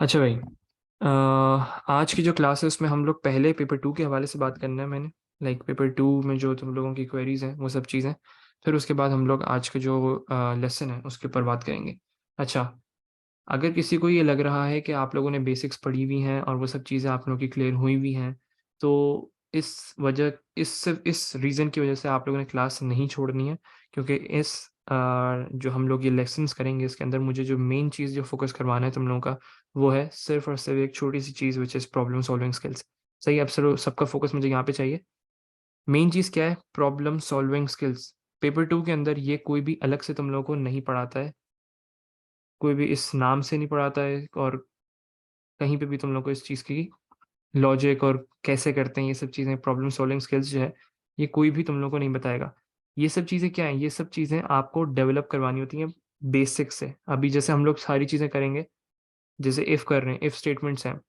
अच्छा भाई। आज की जो क्लास है उसमें हम लोग पहले पेपर टू के हवाले से बात करना है मैंने। लाइक पेपर टू में जो तुम लोगों की क्वेरीज हैं वो सब चीज़ें। फिर उसके बाद हम लोग आज का जो लेसन है उसके ऊपर बात करेंगे। अच्छा, अगर किसी को ये लग रहा है कि आप लोगों ने बेसिक्स पढ़ी हुई हैं और वो सब चीज़ें आप लोगों की क्लियर हुई हुई हैं, तो इस सिर्फ इस रीज़न की वजह से आप लोगों ने क्लास नहीं छोड़नी है। क्योंकि जो हम लोग ये लेसन्स करेंगे इसके अंदर मुझे जो मेन चीज़ जो फोकस करवाना है तुम लोगों का, वो है सिर्फ और सिर्फ एक छोटी सी चीज़ which is problem solving skills. सही, अब सबका फोकस मुझे यहाँ पे चाहिए। मेन चीज़ क्या है? Problem solving skills. Paper two के अंदर ये कोई भी अलग से तुम लोगों को नहीं पढ़ाता है, कोई भी इस नाम से नहीं पढ़ाता है, और कहीं पे भी तुम लोग को इस चीज़ की लॉजिक और कैसे करते हैं ये सब चीज़ें, प्रॉब्लम सॉल्विंग स्किल्स जो है, ये कोई भी तुम लोग को नहीं बताएगा। ये सब चीज़ें क्या हैं? ये सब चीज़ें आपको डेवलप करवानी होती हैं बेसिक से। अभी जैसे हम लोग सारी चीज़ें करेंगे, जैसे इफ़ कर रहे हैं, इफ़ स्टेटमेंट्स हैं,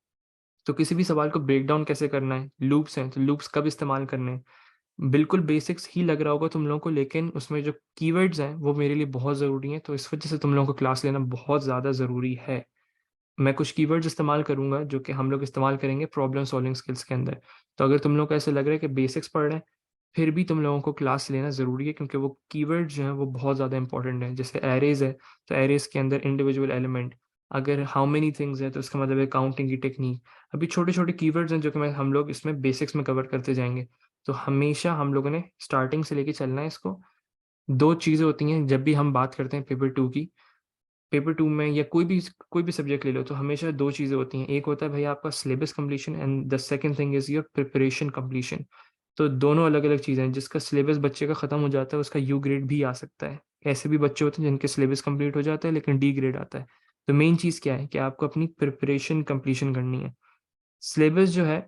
तो किसी भी सवाल को ब्रेक डाउन कैसे करना है, लूप्स हैं, तो लूप्स कब इस्तेमाल करने हैं, बिल्कुल बेसिक्स ही लग रहा होगा तुम लोगों को, लेकिन उसमें जो कीवर्ड्स हैं, वो मेरे लिए बहुत ज़रूरी हैं, तो इस वजह से तुम लोगों को क्लास लेना बहुत ज़्यादा ज़रूरी है। मैं कुछ कीवर्ड्स इस्तेमाल करूँगा जो कि हम लोग इस्तेमाल करेंगे प्रॉब्लम सॉल्विंग स्किल्स के अंदर। तो अगर तुम लोग को ऐसा लग रहा है कि बेसिक्स पढ़ रहे हैं, फिर भी तुम लोगों को क्लास लेना ज़रूरी है, क्योंकि वो कीवर्ड्स जो हैं वो बहुत ज़्यादा इंपॉर्टेंट हैं। जैसे एरेज़ है, तो एरेज़ के अंदर इंडिविजुअल एलिमेंट, अगर हाउ मेनी थिंग्स है तो इसका मतलब है काउंटिंग की टेक्नीक। अभी छोटे-छोटे कीवर्ड्स हैं जो कि मैं हम लोग इसमें बेसिक्स में कवर करते जाएँगे। तो हमेशा हम लोगों ने स्टार्टिंग से लेके चलना है इसको। 2 चीज़ें होती हैं जब भी हम बात करते हैं पेपर 2 की। पेपर 2 में या कोई भी सब्जेक्ट ले लो, तो हमेशा 2 चीज़ें होती हैं। एक होता है भई आपका syllabus completion, and the second thing is your preparation completion. तो दोनों अलग-अलग चीज़ें हैं। जिसका सिलेबस बच्चे का खत्म हो जाता है उसका यू ग्रेड भी आ सकता है। ऐसे भी बच्चे होते हैं जिनके सिलेबस कंप्लीट हो जाता है लेकिन डी ग्रेड आता है। तो मेन चीज़ क्या है कि आपको अपनी प्रिपरेशन कंप्लीशन करनी है। सिलेबस जो है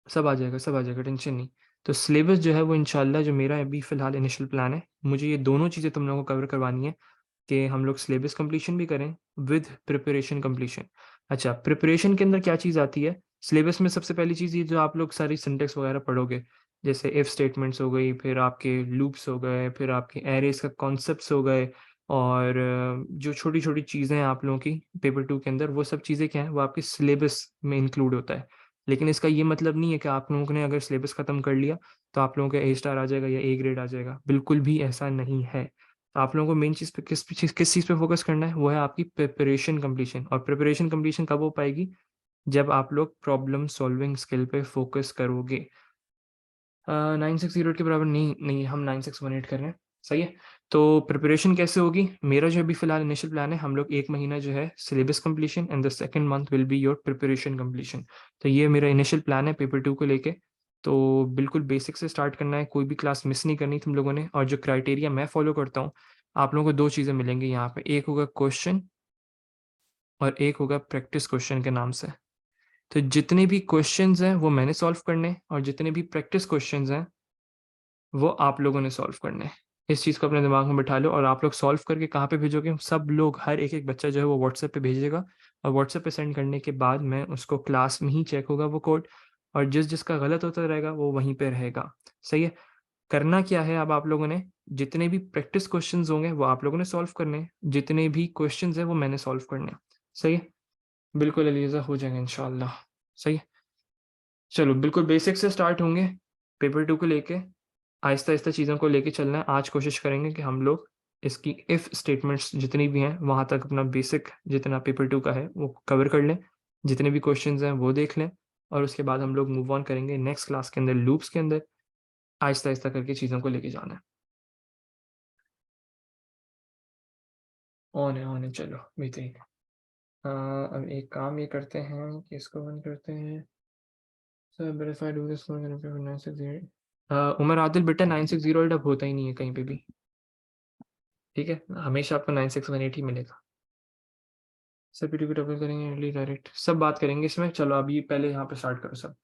सब आ जाएगा, टेंशन नहीं। तो सिलेबस जो है वो इंशाअल्लाह, जो मेरा अभी फ़िलहाल इनिशियल प्लान है, मुझे ये दोनों चीज़ें तुम लोगों को कवर करवानी है कि हम लोग सिलेबस कंप्लीशन भी करें विद प्रिपरेशन कंप्लीशन। अच्छा, प्रिपरेशन के अंदर क्या चीज़ आती है? सिलेबस में सबसे पहली चीज़ ये जो आप लोग सारी सिंटेक्स वगैरह पढ़ोगे, जैसे इफ स्टेटमेंट्स हो गई, फिर आपके लूप्स हो गए, फिर आपके एरेज़ का कॉन्सेप्ट्स हो गए, और जो छोटी-छोटी चीज़ें हैं आप लोगों की पेपर 2 के अंदर, वो सब चीज़ें क्या हैं, वो आपके सिलेबस में इंक्लूड होता है। लेकिन इसका ये मतलब नहीं है कि आप लोगों ने अगर सिलेबस खत्म कर लिया, तो आप लोगों का ए स्टार आ जाएगा या ए ग्रेड आ जाएगा, बिल्कुल भी ऐसा नहीं है। आप लोगों को मेन चीज़ पे किस चीज़ पे फ़ोकस करना है, वो है आपकी प्रिपरेशन कंप्लीशन। और प्रिपरेशन कंप्लीशन कब हो पाएगी? जब आप लोग प्रॉब्लम सॉल्विंग स्किल पे फ़ोकस करोगे। 960 के बराबर नहीं, नहीं, हम 9618 कर रहे हैं, सही है? तो प्रिपरेशन कैसे होगी? मेरा जो अभी फ़िलहाल इनिशियल प्लान है, हम लोग 1 महीना जो है syllabus completion, and the second month will be your preparation completion. तो ये मेरा इनिशियल प्लान है पेपर 2 को लेके। तो बिल्कुल बेसिक से स्टार्ट करना है, कोई भी क्लास मिस नहीं करनी तुम लोगों ने, और जो क्राइटेरिया मैं फ़ॉलो करता हूँ, आप लोगों को 2 चीज़ें मिलेंगी यहाँ पे, एक होगा क्वेश्चन और एक होगा प्रैक्टिस क्वेश्चन के नाम से। तो जितने भी क्वेश्चंस हैं वो मैंने सॉल्व करने हैं, और जितने भी प्रैक्टिस क्वेश्चंस हैं वो आप लोगों ने सॉल्व करने हैं। इस चीज़ को अपने दिमाग में बिठा लो, और आप लोग सॉल्व करके कहाँ पे भेजोगे? सब लोग, हर एक-एक बच्चा जो है वो व्हाट्सएप पे भेजेगा, और व्हाट्सएप पे सेंड करने के बाद मैं उसको क्लास में ही चेक होगा वो कोड, और जिसका गलत होता रहेगा वो वहीं पे रहेगा। सही है? करना क्या है अब आप लोगों ने? जितने भी प्रैक्टिस क्वेश्चंस होंगे वो आप लोगों ने सॉल्व करने हैं, जितने भी क्वेश्चंस हैं वो मैंने सॉल्व करने हैं। सही है? बिल्कुल अलीज़ा, हो जाएगा इंशाअल्लाह। सही है? चलो, बिल्कुल बेसिक से स्टार्ट होंगे पेपर 2 को लेके। आहिस्ता-आहिस्ता चीज़ों को लेके चलना है। आज कोशिश करेंगे कि हम लोग इसकी इफ स्टेटमेंट्स जितनी भी हैं, वहाँ तक अपना बेसिक जितना पेपर 2 का है, वो कवर कर लें। जितने भी क्वेश्चंस हैं, वो देख लें, और उसके बाद हम लोग मूव ऑन करेंगे नेक्स्ट क्लास के अंदर लूप्स के अंदर। आहिस्ता-आहिस्ता करके चीज़ों को लेके जाना है। ऑन है, चलो मीटिंग। अब एक काम ये करते हैं कि इसको बंद करते हैं। Sir verify do this 960। Umar Adil, बेटा 960 अब होता ही नहीं है कहीं पे भी। ठीक है? हमेशा आपको 9618 ही मिलेगा। सर पीटी को डबल करेंगे, इडली डायरेक्ट, सब बात करेंगे इसमें। चलो अभी पहले यहाँ पे स्टार्ट करो सब।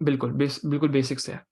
बिल्कुल बेसिक से है।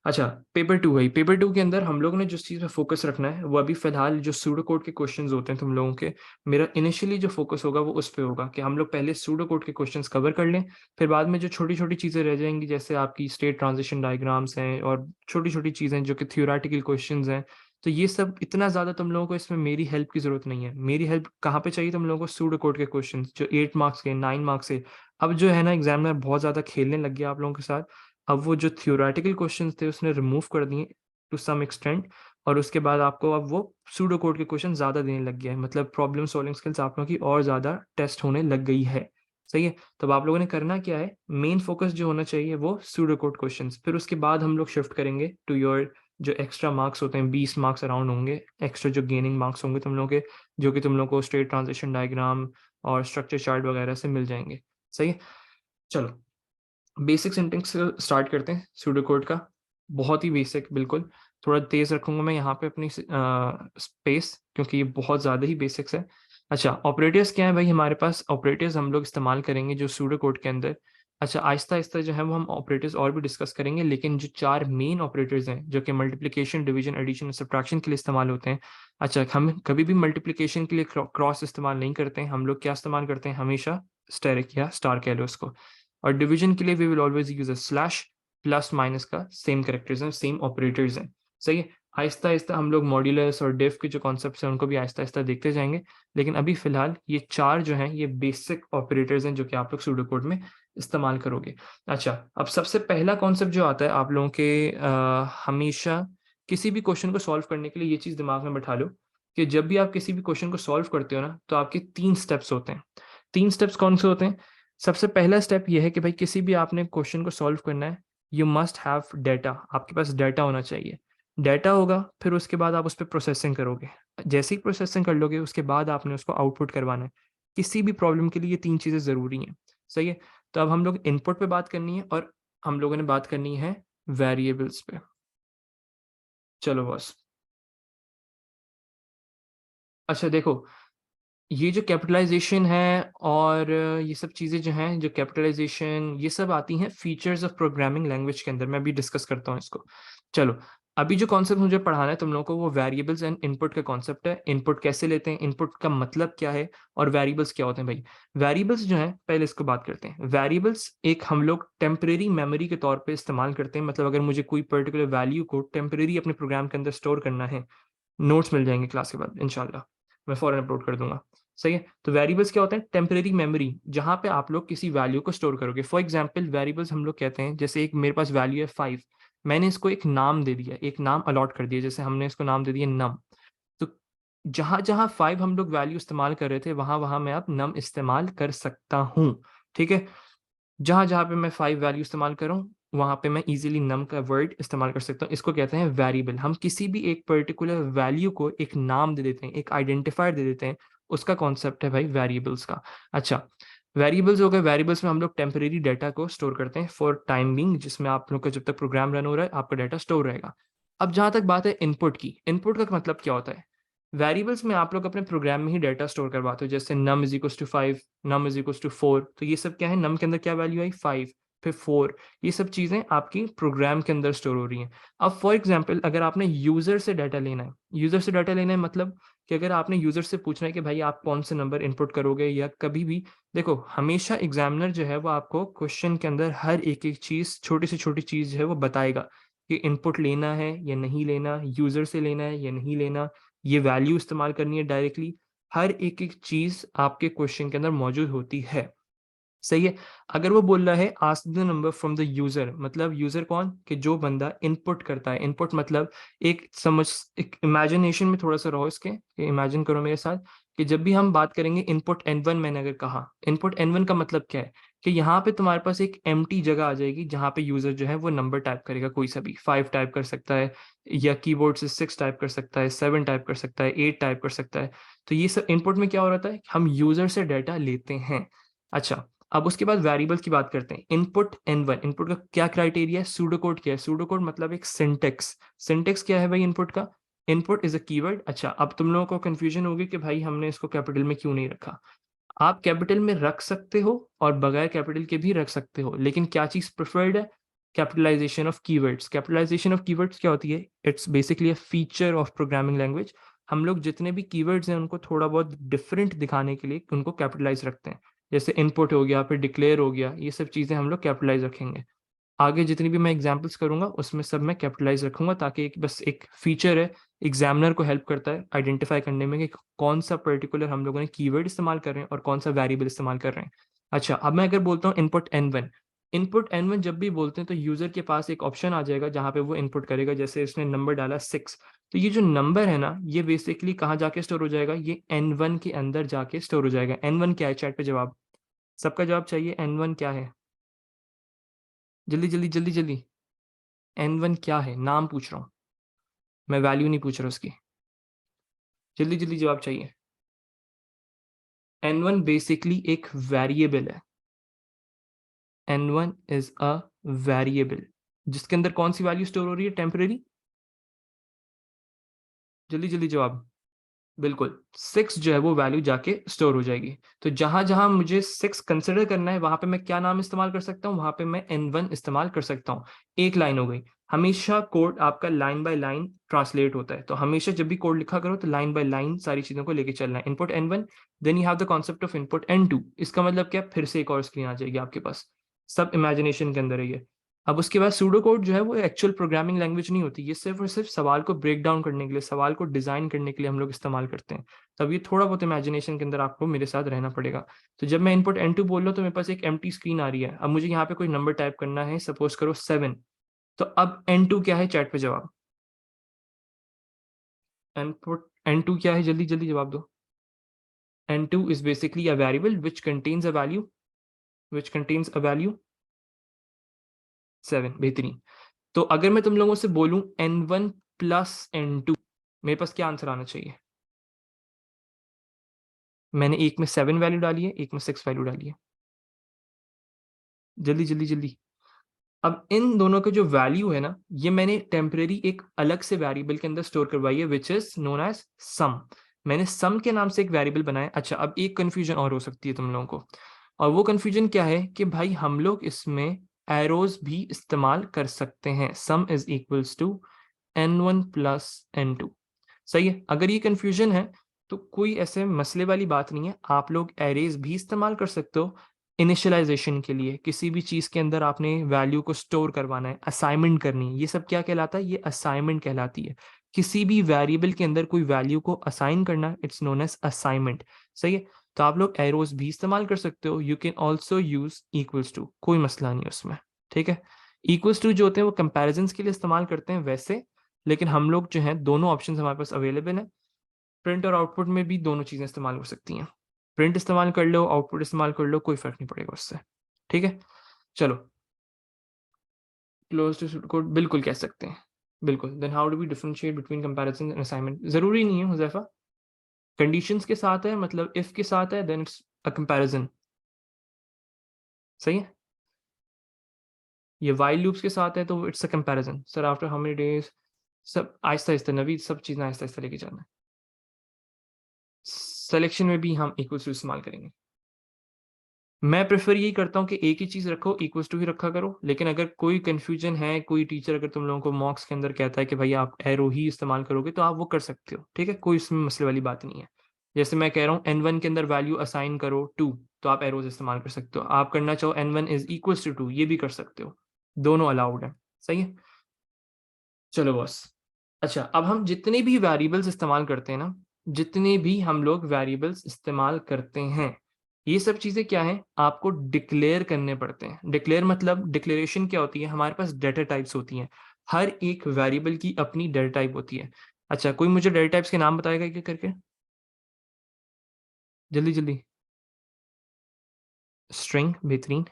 अच्छा, पेपर 2 है। पेपर 2 के अंदर हम लोगों ने जिस चीज़ पे फोकस रखना है वो अभी फिलहाल जो सूडो कोड के क्वेश्चंस होते हैं तुम लोगों के, मेरा इनिशियली जो फोकस होगा वो उस पे होगा कि हम लोग पहले सूडो कोड के क्वेश्चंस कवर कर लें। फिर बाद में जो छोटी-छोटी चीज़ें रह जाएँगी, जैसे आपकी स्टेट ट्रांजिशन डायग्राम्स हैं और छोटी-छोटी चीज़ें जो कि थ्योरेटिकल क्वेश्चंस हैं, तो ये सब इतना ज़्यादा तुम लोगों को इसमें मेरी हेल्प की ज़रूरत नहीं है। मेरी हेल्प कहाँ पे चाहिए तुम लोगों को? सूडो कोड के क्वेश्चंस जो 8 मार्क्स के, 9 मार्क्स के। अब जो है ना एग्जामिनर बहुत ज़्यादा खेलने लग गया आप लोगों के साथ। अब वो जो थ्योरेटिकल क्वेश्चंस थे उसने रिमूव कर दिए टू सम एक्सटेंट, और उसके बाद आपको अब वो सूडो कोड के क्वेश्चन ज़्यादा देने लग गया है। मतलब प्रॉब्लम सॉल्विंग स्किल्स आप लोगों की और ज़्यादा टेस्ट होने लग गई है। सही है? तो अब आप लोगों ने करना क्या है, मेन फोकस जो होना चाहिए वो सूडो कोड क्वेश्चंस। फिर उसके बाद हम लोग शिफ्ट करेंगे टू योर जो एक्स्ट्रा मार्क्स होते हैं, 20 मार्क्स अराउंड होंगे, एक्स्ट्रा जो गेनिंग मार्क्स होंगे तुम लोगों के, जो कि तुम लोग को स्टेट ट्रांजिशन डायग्राम और स्ट्रक्चर चार्ट वगैरह से मिल जाएंगे। सही है? चलो बेसिक सिंटेक्स स्टार्ट करते हैं सूडो कोड का। बहुत ही बेसिक, बिल्कुल। थोड़ा तेज रखूंगा मैं यहाँ पे अपनी स्पेस, क्योंकि ये बहुत ज़्यादा ही बेसिक्स है। अच्छा, ऑपरेटर्स क्या है भाई? हमारे पास ऑपरेटर्स हम लोग इस्तेमाल करेंगे जो सूडो कोड के अंदर। अच्छा, आहिस्ता आहिस्ता जो है वो हम ऑपरेटर्स और भी डिस्कस करेंगे, लेकिन जो 4 मेन ऑपरेटर्स हैं जो कि मल्टीप्लिकेशन, डिवीजन, एडिशन और सब्ट्रैक्शन के लिए इस्तेमाल होते हैं। अच्छा, हम कभी भी मल्टीप्लिकेशन के लिए क्रॉस इस्तेमाल नहीं करते हैं। हम लोग क्या इस्तेमाल करते हैं? हमेशा स्टेरिक या स्टार कह लो उसको। और डिवीजन के लिए we will always use a slash, plus minus का सेम करेक्टर्स हैं, सेम ऑपरेटर्स हैं। सही है? आहिस्ता आहिस्ता हम लोग मॉड्यूलस और डिफ के जो कॉन्सेप्ट्स हैं उनको भी आहिस्ता आहिस्ता देखते जाएंगे, लेकिन अभी फिलहाल ये 4 जो हैं ये बेसिक ऑपरेटर्स हैं जो कि आप लोग सूडो कोड में इस्तेमाल करोगे। अच्छा, अब सबसे पहला कॉन्सेप्ट जो आता है आप लोगों के हमेशा किसी भी क्वेश्चन को सॉल्व करने के लिए ये चीज़ दिमाग में बैठा लो कि जब भी आप किसी भी क्वेश्चन को सॉल्व करते हो ना, तो आपके 3 स्टेप्स होते हैं। 3 स्टेप्स कौन से होते हैं? सबसे पहला स्टेप ये है कि भाई किसी भी आपने क्वेश्चन को सॉल्व करना है, यू मस्ट हैव डेटा। आपके पास डेटा होना चाहिए। डेटा होगा, फिर उसके बाद आप उस पर प्रोसेसिंग करोगे। जैसे ही प्रोसेसिंग कर लोगे उसके बाद आपने उसको आउटपुट करवाना है। किसी भी प्रॉब्लम के लिए ये 3 चीज़ें ज़रूरी हैं। सही है? तो अब हम लोग इनपुट पे बात करनी है और हम लोगों ने बात करनी है वेरिएबल्स पे। चलो बस। अच्छा देखो, ये जो कैपिटलाइजेशन है और ये सब चीज़ें जो हैं, जो कैपिटलाइजेशन ये सब आती हैं फीचर्स ऑफ प्रोग्रामिंग लैंग्वेज के अंदर। मैं भी डिस्कस करता हूँ इसको। चलो, अभी जो कॉन्सेप्ट मुझे पढ़ाना है तुम लोगों को वो वेरिएबल्स एंड इनपुट का कॉन्सेप्ट है। इनपुट कैसे लेते हैं, इनपुट का मतलब क्या है, और वेरिएबल्स क्या होते हैं भाई। वेरिएबल्स जो हैं, पहले इसको बात करते हैं। वेरिएबल्स एक हम लोग टेम्परेरी मेमोरी के तौर पे इस्तेमाल करते हैं। मतलब अगर मुझे कोई पर्टिकुलर वैल्यू को टेम्परेरी अपने प्रोग्राम के अंदर स्टोर करना है, नोट्स मिल जाएंगे क्लास के बाद इंशाल्लाह, मैं फौरन अपलोड कर दूंगा। सही है? तो वेरिएबल्स क्या होते हैं? टेम्परेरी मेमोरी, जहां पे आप लोग किसी वैल्यू को स्टोर करोगे। फॉर एग्जांपल वेरिएबल्स हम लोग कहते हैं, जैसे एक मेरे पास वैल्यू है 5, मैंने इसको एक नाम दे दिया, एक नाम अलॉट कर दिया, जैसे हमने इसको नाम दे दिया नम। तो जहां जहां 5 हम लोग वैल्यू इस्तेमाल कर रहे थे, वहां वहां मैं अब नम इस्तेमाल कर सकता हूँ। ठीक है? जहां जहां पे मैं 5 वैल्यू इस्तेमाल कर रहा हूँ, वहां पे मैं इजीली नम का वर्ड इस्तेमाल कर सकता हूँ। इसको कहते हैं वेरिएबल। हम किसी भी एक पर्टिकुलर वैल्यू को एक नाम दे देते हैं, एक आइडेंटिफायर दे देते हैं, उसका कॉन्सेप्ट है भाई वेरिएबल्स का। अच्छा, वेरिएबल्स हो गए। वेरिएबल्स में हम लोग टेम्परेरी डाटा को स्टोर करते हैं फॉर टाइम बिंग, जिसमें आप लोग का जब तक प्रोग्राम रन हो रहा है आपका डाटा स्टोर रहेगा। अब जहां तक बात है इनपुट की, इनपुट का मतलब क्या होता है? वेरिएबल्स में आप लोग अपने प्रोग्राम में ही डाटा स्टोर करवाते हो, जैसे num is equals to 5, num is equals to 4। तो ये सब क्या है? नम के अंदर क्या वैल्यू आई? 5, फिर 4। ये सब चीज़ें आपकी प्रोग्राम के अंदर स्टोर हो रही हैं। अब फॉर एग्जांपल अगर आपने यूज़र से डाटा लेना है, यूज़र से डाटा लेना है मतलब कि अगर आपने यूज़र से पूछना है कि भाई आप कौन से नंबर इनपुट करोगे, या कभी भी देखो, हमेशा एग्जामिनर जो है वो आपको क्वेश्चन के अंदर हर एक एक चीज़, छोटी से छोटी चीज़ जो है वो बताएगा कि इनपुट लेना है या नहीं लेना, यूज़र से लेना है या नहीं लेना, ये वैल्यू इस्तेमाल करनी है डायरेक्टली। हर एक एक चीज आपके क्वेश्चन के अंदर मौजूद होती है। सही है? अगर वो बोल रहा है ask the number from the user, मतलब यूजर कौन? कि जो बंदा इनपुट करता है। इनपुट मतलब एक समझ, एक इमेजिनेशन में थोड़ा सा रहो इसके, इमेजिन करो मेरे साथ कि जब भी हम बात करेंगे इनपुट N1, मैंने अगर कहा इनपुट N1 का मतलब क्या है, कि यहाँ पे तुम्हारे पास एक एम्प्टी जगह आ जाएगी जहाँ पे यूजर जो है वो नंबर टाइप करेगा, कोई सा भी 5 टाइप कर सकता है, या कीबोर्ड से 6 टाइप कर सकता है, 7 टाइप कर सकता है, 8 टाइप कर सकता है। तो ये सब इनपुट में क्या हो रहा है? हम यूजर से डाटा लेते हैं। अच्छा, अब उसके बाद वेरिएबल्स की बात करते हैं। इनपुट N1, इनपुट का क्या क्राइटेरिया है? सूडो कोड क्या है? सूडो कोड मतलब एक सिंटेक्स। सिंटेक्स क्या है भाई इनपुट का? Input is a keyword. अच्छा, अब तुम लोगों को कंफ्यूजन होगी कि भाई हमने इसको कैपिटल में क्यों नहीं रखा। आप कैपिटल में रख सकते हो और बगैर कैपिटल के भी रख सकते हो, लेकिन क्या चीज प्रेफर्ड है? Capitalisation of keywords. Capitalisation of keywords क्या होती है? It's basically a feature of programming language. हम लोग जितने भी कीवर्ड्स हैं उनको थोड़ा बहुत डिफरेंट दिखाने के लिए उनको कैपिटलाइज रखते हैं। जैसे इनपुट हो गया, फिर डिक्लेयर हो गया, ये सब चीजें हम लोग कैपिटलाइज रखेंगे। आगे जितनी भी मैं एग्जांपल्स करूंगा उसमें सब मैं कैपिटलाइज रखूंगा, ताकि बस एक फीचर है, एग्जामिनर को हेल्प करता है आइडेंटिफाई करने में कि कौन सा पर्टिकुलर हम लोगों ने कीवर्ड इस्तेमाल कर रहे हैं और कौन सा वेरिएबल इस्तेमाल कर रहे हैं। अच्छा, अब मैं अगर बोलता हूँ इनपुट n1 जब भी बोलते हैं तो यूजर के पास एक ऑप्शन आ जाएगा जहां पे वो इनपुट करेगा। जैसे इसने नंबर डाला 6, तो ये जो नंबर है ना, ये बेसिकली कहाँ जाके स्टोर हो जाएगा, ये n1 के अंदर जाके स्टोर हो जाएगा। n1 क्या है, चैट पे जवाब, सबका जवाब चाहिए। n1 क्या है, जल्दी जल्दी जल्दी जल्दी। n1 क्या है, नाम पूछ रहा हूँ मैं, वैल्यू नहीं पूछ रहा उसकी। जल्दी जल्दी जवाब चाहिए। n1 बेसिकली एक वेरिएबल है। n1 इज अ वेरिएबल जिसके अंदर कौन सी वैल्यू स्टोर हो रही है, टेम्परेरी। जल्दी जल्दी जवाब। बिल्कुल, 6 जो है वो वैल्यू जाके स्टोर हो जाएगी। तो जहां जहां मुझे 6 कंसिडर करना है वहां पे मैं क्या नाम इस्तेमाल कर सकता हूँ, वहां पे मैं n1 इस्तेमाल कर सकता हूँ। एक लाइन हो गई। हमेशा कोड आपका लाइन बाय लाइन ट्रांसलेट होता है, तो हमेशा जब भी कोड लिखा करो तो लाइन बाय लाइन सारी चीजों को लेके चलना है। Input n1, then you have the concept of input n2। इसका मतलब क्या, फिर से एक और स्क्रीन आ जाएगी आपके पास। सब इमेजिनेशन के अंदर है ये। अब उसके बाद सूडो कोड जो है वो एक्चुअल प्रोग्रामिंग लैंग्वेज नहीं होती, ये सिर्फ और सिर्फ सवाल को ब्रेक डाउन करने के लिए, सवाल को डिजाइन करने के लिए हम लोग इस्तेमाल करते हैं। तब ये थोड़ा बहुत इमेजिनेशन के अंदर आपको मेरे साथ रहना पड़ेगा। तो जब मैं इनपुट n2 बोल रहा हूँ तो मेरे पास एक एम्प्टी स्क्रीन आ रही है। अब मुझे यहाँ पे कोई नंबर टाइप करना है, सपोज करो 7। तो अब n2 क्या है, चैट पे जवाब। इनपुट n2 क्या है, जल्दी जल्दी जवाब दो। n2 is basically a variable which contains a value, which contains a value 7। बेहतरीन। तो अगर मैं तुम लोगों से बोलूं n1 प्लस n2, मेरे पास क्या आंसर आना चाहिए। मैंने एक में 7 वैल्यू डाली है, एक में 6 वैल्यू डाली है। जल्दी जल्दी जल्दी। अब इन दोनों का जो वैल्यू है ना, ये मैंने टेम्परेरी एक अलग से वेरिएबल के अंदर स्टोर करवाई है, विच इज नोन एज सम। मैंने सम के नाम से एक वेरिएबल बनाया। अच्छा, अब एक कंफ्यूजन और हो सकती है तुम लोगों को, और वो कंफ्यूजन क्या है कि भाई हम लोग इसमें एरोज भी इस्तेमाल कर सकते हैं। Sum is equals to n1 plus n2। सही है, अगर ये कंफ्यूजन है तो कोई ऐसे मसले वाली बात नहीं है, आप लोग एरेज भी इस्तेमाल कर सकते हो इनिशियलाइजेशन के लिए। किसी भी चीज के अंदर आपने वैल्यू को स्टोर करवाना है, असाइनमेंट करनी है, ये सब क्या कहलाता है, ये असाइनमेंट कहलाती है। किसी भी वेरिएबल के अंदर कोई वैल्यू को असाइन करना, इट्स नोन एज असाइनमेंट। सही है, तो आप लोग एरोज भी इस्तेमाल कर सकते हो। You can also use equals to, कोई मसला नहीं है उसमें। ठीक है, इक्वल्स टू जो होते हैं वो कंपेरिजन के लिए इस्तेमाल करते हैं वैसे, लेकिन हम लोग जो है दोनों ऑप्शन हमारे पास अवेलेबल है। प्रिंट और आउटपुट में भी दोनों चीजें इस्तेमाल हो सकती हैं। प्रिंट इस्तेमाल कर लो, आउटपुट इस्तेमाल कर लो, कोई फर्क नहीं पड़ेगा उससे। ठीक है, चलो। क्लोज टू कोड बिल्कुल कह सकते हैं, बिल्कुल। Then how do we differentiate between comparison and assignment, जरूरी नहीं है हुजैफा। कंडीशंस के साथ है, मतलब इफ के साथ है, देन इट्स अ कंपैरिजन। सही है, ये वाइल लूप्स के साथ है तो it's a comparison. Sir after how many days, सब आहिस्ता आहिस्ता नवी, सब चीजें आहिस्ता आहिस्ता लेके जाना है। सिलेक्शन में भी हम इक्वल्स टू इस्तेमाल करेंगे। मैं प्रेफर यही करता हूँ कि एक ही चीज रखो, इक्वल्स टू ही रखा करो। लेकिन अगर कोई कंफ्यूजन है, कोई टीचर अगर तुम लोगों को मॉक्स के अंदर कहता है कि भाई आप एरो ही इस्तेमाल करोगे, तो आप वो कर सकते हो। ठीक है, कोई इसमें मसले वाली बात नहीं है। जैसे मैं कह रहा हूँ n1 के अंदर वैल्यू असाइन करो 2, तो आप एरोज इस्तेमाल कर सकते हो। आप करना चाहो n1 इज इक्वल्स टू 2, ये भी कर सकते हो। दोनों अलाउड है। सही है, चलो बॉस। अच्छा, अब हम जितने भी वेरिएबल्स इस्तेमाल करते हैं ना, जितने भी हम लोग वेरिएबल्स इस्तेमाल करते हैं, ये सब चीजें क्या है, आपको डिक्लेयर करने पड़ते हैं। डिक्लेयर मतलब, डिक्लेरेशन क्या होती है, हमारे पास डेटा टाइप्स होती हैं। हर एक वेरिएबल की अपनी डेटा टाइप होती है। अच्छा, कोई मुझे डेटा टाइप्स के नाम बताएगा क्या करके, जल्दी जल्दी। स्ट्रिंग, बेहतरीन।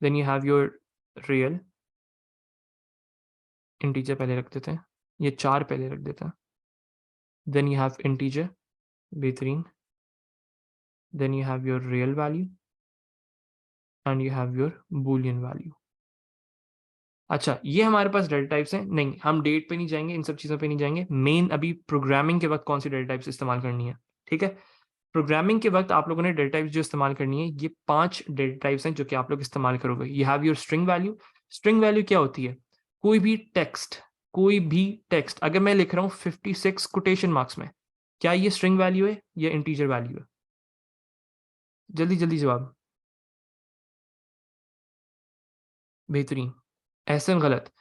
Then you have your real, integer पहले रख देते हैं, ये 4 पहले रख देते हैं। देन यू हैव इंटीजर, बेहतरीन। then you have your real value and you have your boolean value। अच्छा, ये हमारे पास डेटा टाइप्स हैं। नहीं, हम डेट पे नहीं जाएंगे, इन सब चीज़ों पे नहीं जाएंगे। मेन अभी प्रोग्रामिंग के वक्त कौन सी डेटा टाइप्स इस्तेमाल करनी है। ठीक है, प्रोग्रामिंग के वक्त आप लोगों ने डेटा टाइप्स जो इस्तेमाल करनी है, ये 5 डेटा टाइप्स हैं जो कि आप लोग इस्तेमाल करोगे। You have your string value. String value क्या होती है, कोई भी टेक्स्ट, कोई भी टेक्स्ट अगर मैं लिख रहा हूँ 56 कोटेशन मार्क्स में, क्या ये स्ट्रिंग वैल्यू है या इंटीजर वैल्यू है, जल्दी जल्दी जवाब। बेहतरीन। एहसन गलत।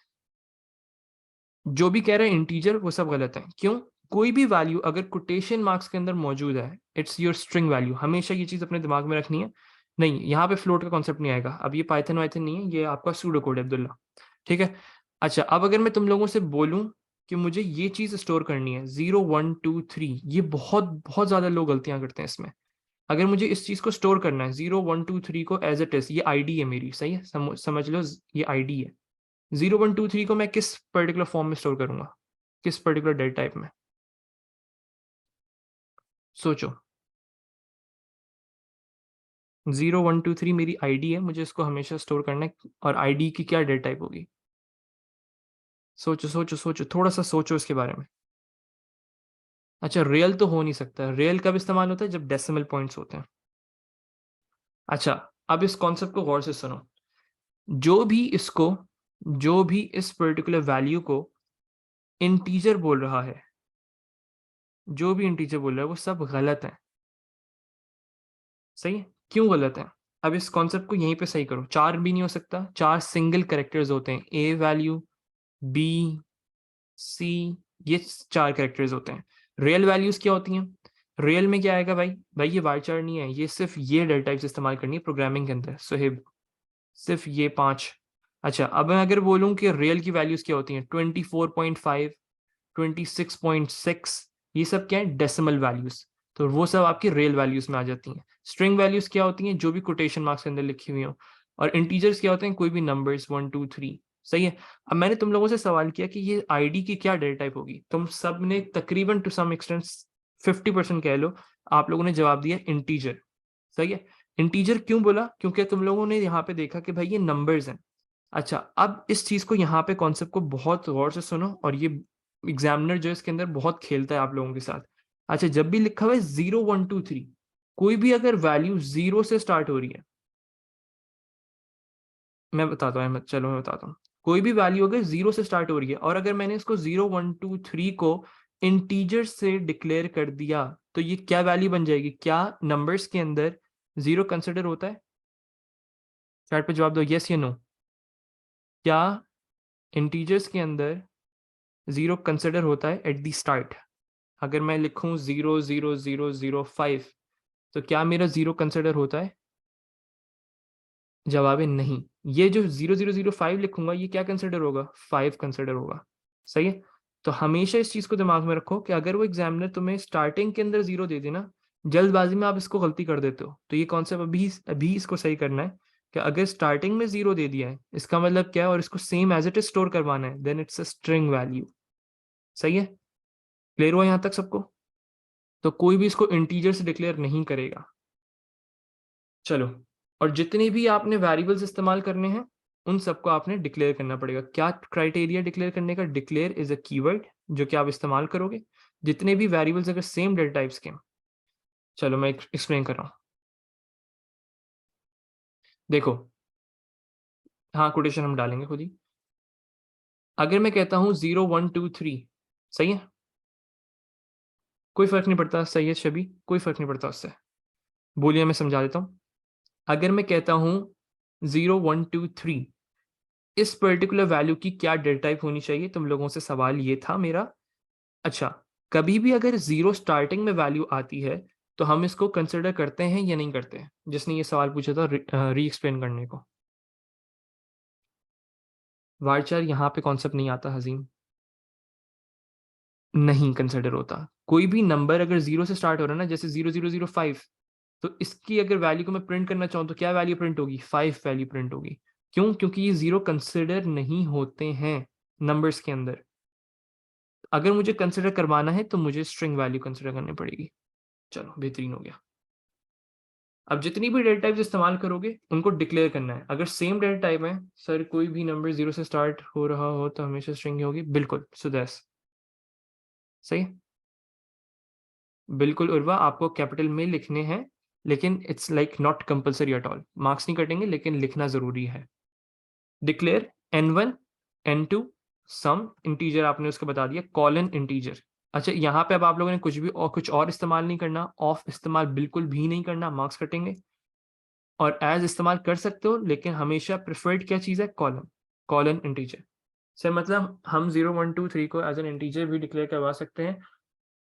जो भी कह रहे हैं इंटीजर वो सब गलत है। क्यों? कोई भी वैल्यू अगर कोटेशन मार्क्स के अंदर मौजूद है, इट्स योर स्ट्रिंग वैल्यू। हमेशा ये चीज अपने दिमाग में रखनी है। नहीं, यहाँ पे फ्लोट का कॉन्सेप्ट नहीं आएगा। अब ये पाइथन वाइथन नहीं है, ये आपका सूडो कोड है अब्दुल्ला। ठीक है। अच्छा, अब अगर मैं तुम लोगों से बोलूं कि मुझे ये चीज स्टोर करनी है 0 1 2 3, ये बहुत बहुत ज्यादा लोग गलतियां करते हैं इसमें। अगर मुझे इस चीज को स्टोर करना है 0 1 2 3 को एज इट इज, ये आईडी है मेरी, सही है, समझ लो ये आईडी है। 0 1 2 3 को मैं किस पर्टिकुलर फॉर्म में स्टोर करूंगा, किस पर्टिकुलर डेटा टाइप में? सोचो। 0 1 2 3 मेरी आईडी है, मुझे इसको हमेशा स्टोर करना है, और आईडी की क्या डेटा टाइप होगी? सोचो सोचो सोचो, थोड़ा सा सोचो इसके बारे में। अच्छा, रियल तो हो नहीं सकता। रियल कब इस्तेमाल होता है? जब डेसिमल पॉइंट्स होते हैं। अच्छा, अब इस कॉन्सेप्ट को गौर से सुनो। जो भी इसको जो भी इस पर्टिकुलर वैल्यू को इंटीजर बोल रहा है, जो भी इंटीजर बोल रहा है वो सब गलत है। सही है? क्यों गलत है? अब इस कॉन्सेप्ट को यहीं पे सही करो। चार भी नहीं हो सकता, चार सिंगल कैरेक्टर्स होते हैं। ए वैल्यू, बी, सी, ये चार कैरेक्टर्स होते हैं। रियल वैल्यूज क्या होती हैं? रियल में क्या आएगा भाई? भाई ये वार्चर नहीं है, ये सिर्फ ये डेटा टाइप्स इस्तेमाल करनी है प्रोग्रामिंग के अंदर, सोहेब। सिर्फ ये पांच। अच्छा, अब मैं अगर बोलूं कि रियल की वैल्यूज क्या होती हैं, 24.5, 26.6, ये सब क्या है? Decimal values. तो वो सब आपकी रियल वैल्यूज में आ जाती हैं। स्ट्रिंग वैल्यूज क्या होती हैं? जो भी कोटेशन मार्क्स के अंदर लिखी हुई हो। और इंटीजर्स क्या होते हैं? कोई भी नंबर्स, 1 2 3। सही है। अब मैंने तुम लोगों से सवाल किया कि ये आईडी की क्या डेटा टाइप होगी, तुम सब ने तकरीबन टू सम एक्सटेंट 50% कह लो, आप लोगों ने जवाब दिया इंटीजर। सही है। इंटीजर क्यों बोला? क्योंकि तुम लोगों ने यहाँ पे देखा कि भाई ये नंबर्स हैं। अच्छा, अब इस चीज को यहाँ पे कॉन्सेप्ट को बहुत गौर से सुनो, और ये एग्जामिनर जो है इसके अंदर बहुत खेलता है आप लोगों के साथ। अच्छा, जब भी लिखा हुआ है 0 1 2 3, कोई भी अगर वैल्यू जीरो से स्टार्ट हो रही है, मैं बताता हूँ अहमद, चलो मैं बताता हूँ। कोई भी वैल्यू अगर जीरो से स्टार्ट हो रही है, और अगर मैंने इसको 0 1 2 3 को इंटीजर से डिक्लेयर कर दिया, तो ये क्या वैल्यू बन जाएगी? क्या नंबर्स के अंदर जीरो कंसिडर होता है? चैट पे जवाब दो, यस या नो। क्या इंटीजर्स के अंदर जीरो कंसिडर होता है एट द स्टार्ट? अगर मैं लिखूं 0 0 0 0 5, तो क्या मेरा जीरो कंसिडर होता है? जवाब है नहीं। ये जो 0 0 0 5 लिखूंगा, ये क्या कंसिडर होगा? 5 कंसिडर होगा। सही है। तो हमेशा इस चीज को दिमाग में रखो कि अगर वो एग्जामिनर तुम्हें स्टार्टिंग के अंदर जीरो दे देना, जल्दबाजी में आप इसको गलती कर देते हो, तो ये कॉन्सेप्ट अभी अभी इसको सही करना है कि अगर स्टार्टिंग में जीरो दे दिया है, इसका मतलब क्या है, और इसको same as it is store करवाना है, then it's a string value. सही है। क्लियर हुआ यहां तक सबको? तो कोई भी इसको इंटीजर से डिक्लेयर नहीं करेगा। चलो, और जितने भी आपने वेरिएबल्स इस्तेमाल करने हैं, उन सबको आपने डिक्लेयर करना पड़ेगा। क्या क्राइटेरिया डिक्लेयर करने का? डिक्लेयर इज अ कीवर्ड जो कि आप इस्तेमाल करोगे जितने भी वेरिएबल्स अगर सेम डेटा टाइप्स के हैं। चलो मैं एक्सप्लेन कर रहा हूँ। देखो, हाँ, कोटेशन हम डालेंगे खुद ही। अगर मैं कहता हूँ 0 1 2 3, सही है, कोई फर्क नहीं पड़ता, सही है शबी, कोई फर्क नहीं पड़ता उससे। बोलिए, मैं समझा देता हूँ। अगर मैं कहता हूँ 0 1 2 3, इस पर्टिकुलर वैल्यू की क्या डेटा टाइप होनी चाहिए? तुम लोगों से सवाल ये था मेरा। अच्छा, कभी भी अगर जीरो स्टार्टिंग में वैल्यू आती है, तो हम इसको कंसिडर करते हैं या नहीं करते हैं? जिसने ये सवाल पूछा था री एक्सप्लेन करने को। वार्चर यहाँ पे कॉन्सेप्ट नहीं आता हजीम। नहीं कंसिडर होता। कोई भी नंबर अगर जीरो से स्टार्ट हो रहा है ना, जैसे 0 0 0 5, तो इसकी अगर वैल्यू को मैं प्रिंट करना चाहूँ तो क्या वैल्यू प्रिंट होगी? 5 वैल्यू प्रिंट होगी। क्यों? क्योंकि ये जीरो कंसिडर नहीं होते हैं नंबर्स के अंदर। अगर मुझे कंसिडर करवाना है तो मुझे स्ट्रिंग वैल्यू कंसिडर करनी पड़ेगी। चलो, बेहतरीन हो गया। अब जितनी भी डेटा टाइप्स इस्तेमाल करोगे उनको डिक्लेयर करना है। अगर सेम डेटा टाइप है, सर कोई भी नंबर जीरो से स्टार्ट हो रहा हो तो हमेशा स्ट्रिंग होगी, बिल्कुल सुदैस। सही। बिल्कुल उर्वा, आपको कैपिटल में लिखने हैं, लेकिन it's like not compulsory at all. Marks नहीं कटेंगे, लेकिन लिखना जरूरी है। Declare n1 n2 some integer, आपने उसको बता दिया, कॉलन इंटीजर। अच्छा, यहाँ पे अब आप लोगों ने कुछ भी और कुछ और इस्तेमाल नहीं करना, ऑफ इस्तेमाल बिल्कुल भी नहीं करना, मार्क्स कटेंगे। और एज इस्तेमाल कर सकते हो, लेकिन हमेशा प्रिफर्ड क्या चीज़ है, कॉलन इंटीजर। सर मतलब हम 0 1 2 3 को एज एन इंटीजर भी डिक्लेयर करवा सकते हैं,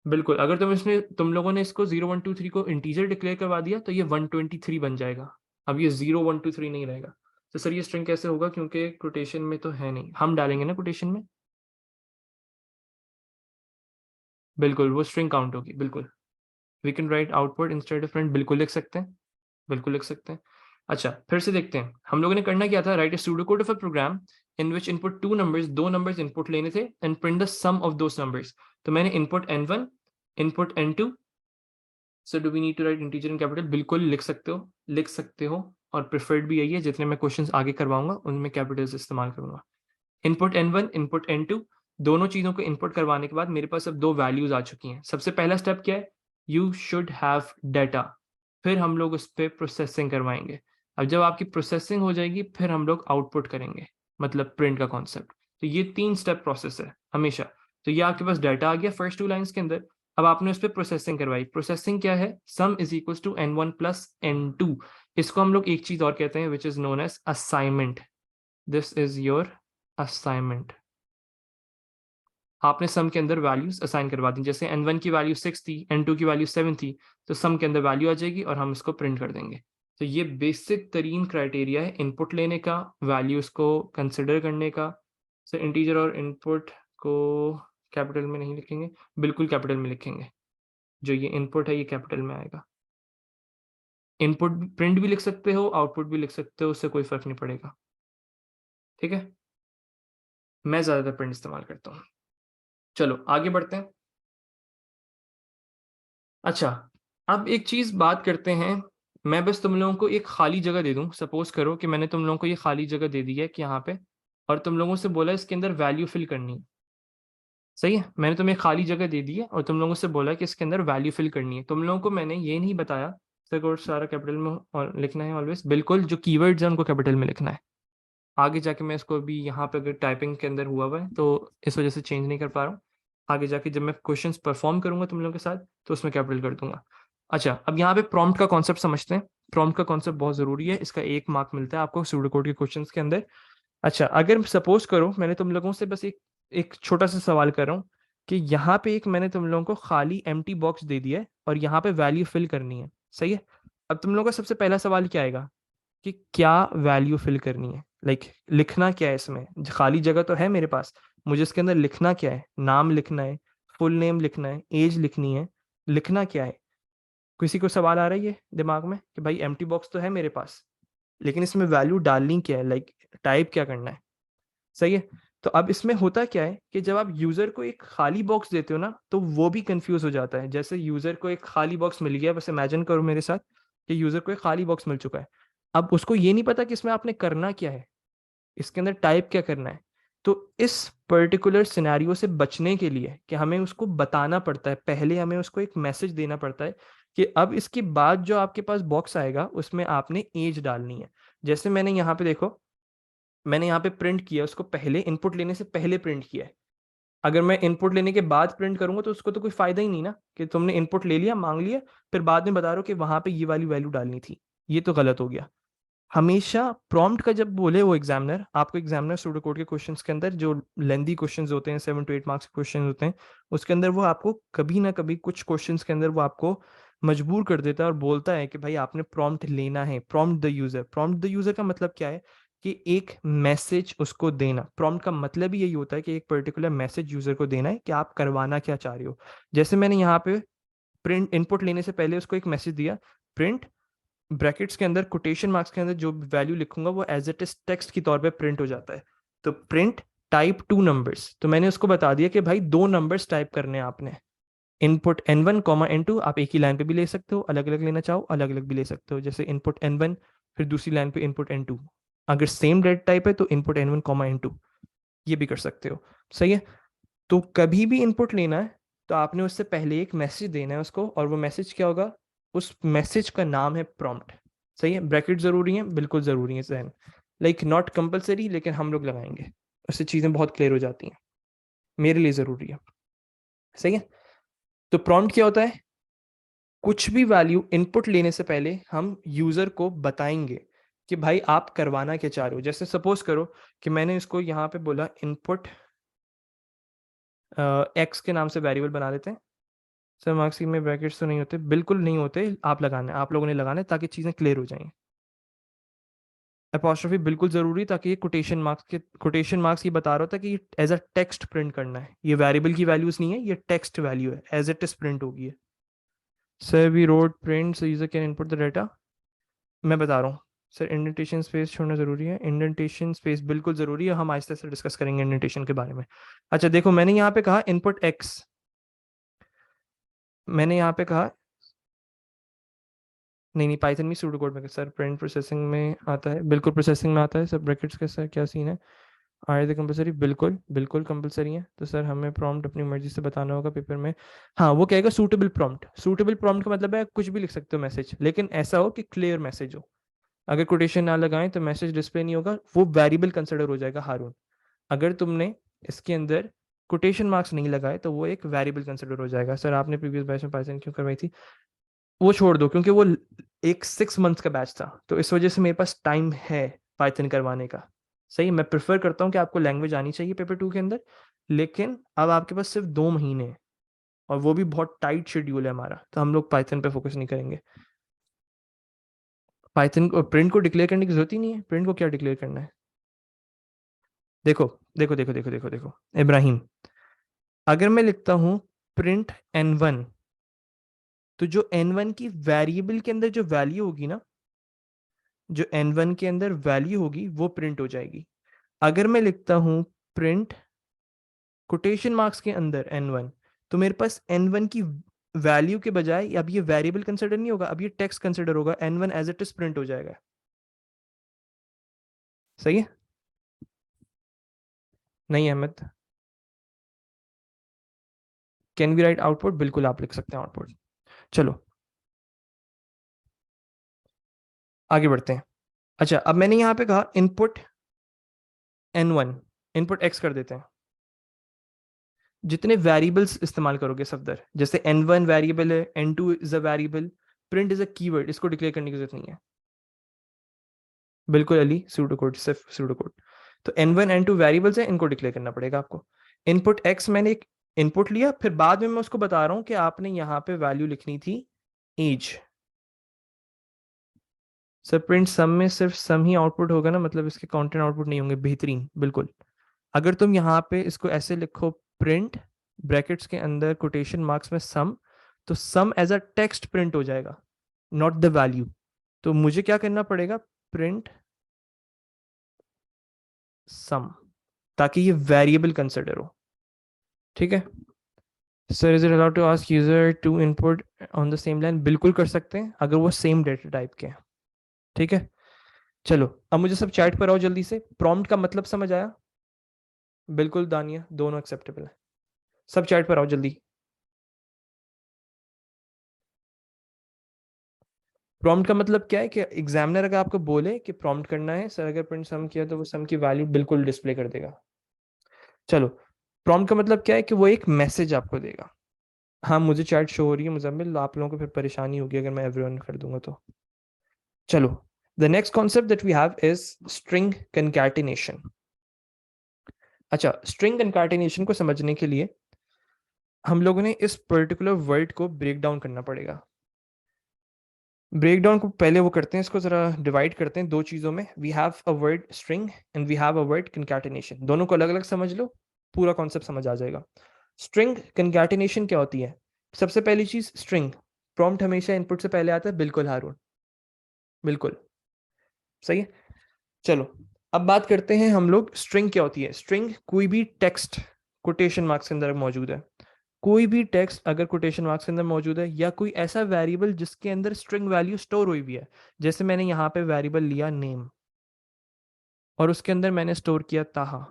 बिल्कुल। अगर तुम लोगों ने इसको 0 1 2 3 को इंटीजर डिक्लेयर करवा दिया तो ये 123 बन जाएगा। अब ये 0 1 2 3 नहीं रहेगा। तो सर ये स्ट्रिंग कैसे होगा, क्योंकि कोटेशन में तो है नहीं, हम डालेंगे ना कोटेशन में, बिल्कुल वो स्ट्रिंग काउंट होगी, बिल्कुल। We can write output instead of print, बिल्कुल लिख सकते हैं, बिल्कुल लिख सकते हैं। अच्छा फिर से देखते हैं हम लोगों ने करना क्या था, write a pseudo code of a program in which input two numbers, दो नंबर्स इनपुट लेने थे, and print the sum of those numbers. तो मैंने input n1, input n2, so do we need to write integer in capital, बिल्कुल लिख सकते हो, लिख सकते हो। और प्रिफर्ड भी यही है, जितने मैं क्वेश्चंस आगे करवाऊंगा उनमें कैपिटल्स इस्तेमाल करूंगा। इनपुट n1, इनपुट n2, दोनों चीजों को इनपुट करवाने के बाद मेरे पास अब दो वैल्यूज आ चुकी हैं। सबसे पहला स्टेप क्या है, यू शुड हैव डाटा, फिर हम लोग उस पर प्रोसेसिंग करवाएंगे। अब जब आपकी प्रोसेसिंग हो जाएगी फिर हम लोग आउटपुट करेंगे, मतलब प्रिंट का कॉन्सेप्ट। तो ये 3 स्टेप प्रोसेस है हमेशा। तो ये आपके पास डाटा आ गया फर्स्ट 2 लाइन्स के अंदर। अब आपने उस पर प्रोसेसिंग करवाई। प्रोसेसिंग क्या है, sum is equal to n1 plus n2। इसको हम लोग एक चीज और कहते हैं which is known as assignment. This is your assignment. आपने सम के अंदर वैल्यूज असाइन करवा दी, जैसे n1 की वैल्यू 6 थी, n2 की वैल्यू 7 थी, तो सम के अंदर वैल्यू आ जाएगी और हम इसको प्रिंट कर देंगे। तो ये बेसिक तरीन क्राइटेरिया है इनपुट लेने का, वैल्यूज को कंसिडर करने का। सो इंटीजर और इनपुट को कैपिटल में नहीं लिखेंगे, बिल्कुल कैपिटल में लिखेंगे। जो ये इनपुट है ये कैपिटल में आएगा। इनपुट प्रिंट भी लिख सकते हो, आउटपुट भी लिख सकते हो, उससे कोई फर्क नहीं पड़ेगा, ठीक है। मैं ज्यादातर प्रिंट इस्तेमाल करता हूँ। चलो आगे बढ़ते हैं। अच्छा अब एक चीज बात करते हैं। मैं बस तुम लोगों को एक खाली जगह दे दूं, सपोज करो कि मैंने तुम लोगों को ये खाली जगह दे दी है कि यहाँ पे, और तुम लोगों से बोला इसके अंदर वैल्यू फिल करनी है। सही है, मैंने तुम्हें खाली जगह दे दी है और तुम लोगों से बोला कि इसके अंदर वैल्यू फिल करनी है। तुम लोगों को मैंने ये नहीं बताया सर को सारा कैपिटल में लिखना है ऑलवेज, बिल्कुल जो कीवर्ड्स हैं उनको कैपिटल में लिखना है। आगे जाके मैं इसको भी यहाँ पे अगर टाइपिंग के अंदर हुआ है तो इस वजह से चेंज नहीं कर पा रहा हूँ। आगे जाके जब मैं क्वेश्चंस परफॉर्म करूंगा तुम लोगों के साथ तो उसमें कैपिटल कर दूंगा। अच्छा अब यहाँ पे प्रॉम्प्ट का कॉन्सेप्ट समझते हैं। प्रॉम्प्ट का कॉन्सेप्ट बहुत जरूरी है, इसका 1 मार्क मिलता है आपको सूडो कोड के क्वेश्चंस के अंदर। अच्छा अगर सपोज करो मैंने तुम लोगों से बस एक एक छोटा सा सवाल कर रहा हूँ कि यहाँ पे एक मैंने तुम लोगों को खाली एम्प्टी बॉक्स दे दिया है और यहाँ पे वैल्यू फिल करनी है, सही है। अब तुम लोगों का सबसे पहला सवाल क्या आएगा कि क्या वैल्यू फिल करनी है, लिखना क्या है इसमें, खाली जगह तो है मेरे पास, मुझे इसके अंदर लिखना क्या है, नाम लिखना है, फुल नेम लिखना है, एज लिखनी है, लिखना क्या है। किसी को सवाल आ रहा है ये दिमाग में कि भाई एम्प्टी बॉक्स तो है मेरे पास, लेकिन इसमें वैल्यू डालनी क्या है, टाइप क्या करना है, सही है। तो अब इसमें होता क्या है कि जब आप यूजर को एक खाली बॉक्स देते हो ना तो वो भी कंफ्यूज हो जाता है। जैसे यूजर को एक खाली बॉक्स मिल गया, बस इमेजिन करो मेरे साथ कि यूजर को एक खाली बॉक्स मिल चुका है। अब उसको ये नहीं पता कि इसमें आपने करना क्या है, इसके अंदर टाइप क्या करना है। तो इस पर्टिकुलर सिनेरियो से बचने के लिए कि हमें उसको बताना पड़ता है, पहले हमें उसको एक मैसेज देना पड़ता है कि अब इसके बाद जो आपके पास बॉक्स आएगा उसमें आपने एज डालनी है। जैसे मैंने यहाँ पे देखो, मैंने यहाँ पे प्रिंट किया, उसको पहले इनपुट लेने से पहले प्रिंट किया है। अगर मैं इनपुट लेने के बाद प्रिंट करूंगा तो उसको तो कोई फायदा ही नहीं ना, कि तुमने इनपुट ले लिया, मांग लिया, फिर बाद में बता रहे हो कि वहां पे ये वाली वैल्यू डालनी थी। ये तो गलत हो गया। हमेशा प्रॉम्प्ट का जब बोले वो एग्जामिनर आपको, एग्जामिनर सूडो कोड के क्वेश्चंस के अंदर जो लेंदी क्वेश्चंस होते हैं 7 to 8 मार्क्स के क्वेश्चन होते हैं, उसके अंदर वो आपको कभी ना कभी कुछ क्वेश्चंस के अंदर वो आपको मजबूर कर देता है और बोलता है कि भाई आपने प्रॉम्प्ट लेना है, prompt the user. Prompt the user का मतलब क्या है कि एक मैसेज उसको देना। प्रॉम्प्ट का मतलब ही यही होता है कि एक पर्टिकुलर मैसेज यूजर को देना है कि आप करवाना क्या चाह रहे हो। जैसे मैंने यहाँ पे प्रिंट इनपुट लेने से पहले उसको एक मैसेज दिया, प्रिंट ब्रैकेट्स के अंदर कोटेशन मार्क्स के अंदर जो वैल्यू लिखूंगा वो एज इट इज टेक्स्ट की तौर पे प्रिंट हो जाता है। तो प्रिंट टाइप 2 नंबर्स, तो मैंने उसको बता दिया कि भाई 2 नंबर्स टाइप करने हैं आपने। इनपुट n1 कॉमा n2 आप एक ही लाइन पे भी ले सकते हो, अलग अलग लेना चाहो अलग अलग भी ले सकते हो। जैसे इनपुट n1 फिर दूसरी लाइन पे इनपुट n2, अगर सेम डेटा टाइप है तो इनपुट n1 कॉमा n2, ये भी कर सकते हो, सही है। तो कभी भी इनपुट लेना है तो आपने उससे पहले एक मैसेज देना है उसको, और वो मैसेज क्या होगा, उस मैसेज का नाम है प्रॉम्प्ट, सही है। ब्रैकेट जरूरी है, बिल्कुल जरूरी है जहन, नॉट कंपलसरी, लेकिन हम लोग लगाएंगे, उससे चीजें बहुत क्लियर हो जाती हैं, मेरे लिए जरूरी है, सही है। तो प्रॉम्प्ट क्या होता है, कुछ भी वैल्यू इनपुट लेने से पहले हम यूजर को बताएंगे कि भाई आप करवाना क्या चाह रहे हो। जैसे सपोज करो कि मैंने इसको यहाँ पे बोला इनपुट एक्स के नाम से वेरिएबल बना देते हैं। सर मार्क्सिंग में ब्रैकेट्स तो नहीं होते, बिल्कुल नहीं होते, आप लगाने, आप लोगों ने लगाने ताकि चीज़ें क्लियर हो जाएं। अपॉस्ट्रोफी बिल्कुल जरूरी, ताकि ये कोटेशन मार्क्स ये बता रहा था कि एज अ टेक्स्ट प्रिंट करना है, ये वेरिएबल की वैल्यूज नहीं है, ये टेक्स्ट वैल्यू है, एज इट इज प्रिंट होगी। Sir we road print so user can input the data. मैं बता रहा हूँ सर, इंडेंटेशन स्पेस छोड़ना जरूरी है, इंडेंटेशन स्पेस बिल्कुल जरूरी है, हम आहिस्ते से डिस्कस करेंगे इंडेंटेशन के बारे में। अच्छा देखो, मैंने यहाँ पे कहा इनपुट एक्स, मैंने यहाँ पे कहा नहीं नहीं, पाइथन में सूडो कोड में सर प्रिंट प्रोसेसिंग में आता है, बिल्कुल प्रोसेसिंग में आता है सर, ब्रैकेट्स का सर क्या सीन है, आर द कंपलसरी, बिल्कुल बिल्कुल कंपलसरी है। तो सर हमें प्रॉम्प्ट अपनी मर्जी से बताना होगा पेपर में। हाँ वो कहेगा सूटेबल प्रॉम्प्ट, सूटेबल प्रॉम्प्ट का मतलब है कुछ भी लिख सकते हो मैसेज, लेकिन ऐसा हो कि क्लियर मैसेज हो। अगर कोटेशन ना लगाएं तो मैसेज डिस्प्ले नहीं होगा, वो वेरिएबल कंसिडर हो जाएगा हारून। अगर तुमने इसके अंदर कोटेशन मार्क्स नहीं लगाए तो वो एक वेरिएबल कंसिडर हो जाएगा। सर आपने प्रीवियस बैच में पाइथन क्यों करवाई थी, वो छोड़ दो, क्योंकि वो एक 6 मंथ्स का बैच था, तो इस वजह से मेरे पास टाइम है पाइथन करवाने का। सही, मैं प्रेफर करता हूँ कि आपको लैंग्वेज आनी चाहिए पेपर 2 के अंदर, लेकिन अब आपके पास सिर्फ 2 महीने हैं और वो भी बहुत टाइट शेड्यूल है हमारा, तो हम लोग पाइथन पे फोकस नहीं करेंगे। पाइथन को प्रिंट को डिक्लेयर करने की जरूरत ही नहीं है, प्रिंट को क्या डिक्लेयर करना है। देखो देखो देखो देखो देखो देखो इब्राहिम, अगर मैं लिखता हूं प्रिंट n1, तो जो n1 की वेरिएबल के अंदर जो वैल्यू होगी ना, जो n1 के अंदर वैल्यू होगी वो प्रिंट हो जाएगी। अगर मैं लिखता हूं प्रिंट कोटेशन मार्क्स के अंदर n1, तो मेरे पास n1 की वैल्यू के बजाय अब ये वेरिएबल कंसिडर नहीं होगा, अब ये टेक्स्ट कंसिडर होगा, n1 as it is print हो जाएगा। सही है? नहीं Ahmad, can we write output, बिल्कुल आप लिख सकते हैं आउटपुट। चलो आगे बढ़ते हैं। अच्छा अब मैंने यहां पे कहा इनपुट n1, इनपुट x कर देते हैं। जितने वेरिएबल्स इस्तेमाल करोगे सफदर, जैसे n1 वेरिएबल है, n2 is a variable, print is a keyword, इसको डिक्लेयर करने की जरूरत नहीं है। बिल्कुल अली, सूडो कोड, सिर्फ सूडो कोड। तो n1 n2 वेरिएबल्स है, इनको डिक्लेयर करना पड़ेगा आपको। इनपुट x मैंने एक इनपुट लिया, फिर बाद में मैं उसको बता रहा हूं कि आपने यहाँ पे वैल्यू लिखनी थी एज। सर प्रिंट सम में सिर्फ सम ही आउटपुट होगा ना, मतलब इसके कंटेंट आउटपुट नहीं होंगे, बेहतरीन बिल्कुल। अगर तुम यहाँ पे इसको ऐसे लिखो प्रिंट ब्रैकेट्स के अंदर कोटेशन मार्क्स में सम, तो सम एज अ टेक्स्ट प्रिंट हो जाएगा, नॉट द वैल्यू। तो मुझे क्या करना पड़ेगा, प्रिंट सम, ताकि ये वेरिएबल कंसिडर हो। ठीक है sir, is it allowed to ask user to input on the same line, बिल्कुल कर सकते हैं अगर वो सेम डेटा टाइप के हैं। ठीक है चलो, अब मुझे सब चैट पर आओ जल्दी से, प्रॉम्प्ट का मतलब समझ आया? बिल्कुल दानिया, दोनों एक्सेप्टेबल है। सब चैट पर आओ जल्दी। प्रॉम्प्ट का मतलब क्या है कि एग्जामिनर अगर आपको बोले कि प्रॉम्प्ट करना है सर, अगर प्रिंट सम किया तो वो सम की वैल्यू बिल्कुल डिस्प्ले कर देगा। चलो, प्रॉम्प्ट का मतलब क्या है कि वो एक मैसेज आपको देगा। हाँ मुझे चैट शो हो रही है मुजम्मिल, आप लोगों को फिर परेशानी होगी अगर मैं एवरीवन कर दूंगा तो। चलो, the next concept that we have is string concatenation. अच्छा, स्ट्रिंग कंकैटिनेशन को समझने के लिए हम लोगों ने इस पर्टिकुलर वर्ड को ब्रेक डाउन करना पड़ेगा। ब्रेक डाउन को पहले वो करते हैं, इसको जरा डिवाइड करते हैं 2 चीजों में। We have a word string and we have a word concatenation, दोनों को अलग अलग समझ लो, पूरा कॉन्सेप्ट समझ आ जाएगा। स्ट्रिंग कंकैटिनेशन क्या होती है? सबसे पहली चीज स्ट्रिंग, प्रॉम्प्ट हमेशा इनपुट से पहले आता है, बिल्कुल हारून, बिल्कुल सही है। चलो अब बात करते हैं हम लोग स्ट्रिंग क्या होती है। स्ट्रिंग कोई भी टेक्स्ट कोटेशन मार्क्स के अंदर मौजूद है, कोई भी टेक्स्ट अगर कोटेशन मार्क्स के अंदर मौजूद है, या कोई ऐसा वेरिएबल जिसके अंदर स्ट्रिंग वैल्यू स्टोर हुई हुई है। जैसे मैंने यहाँ पे वेरिएबल लिया नेम और उसके अंदर मैंने स्टोर किया ताहा,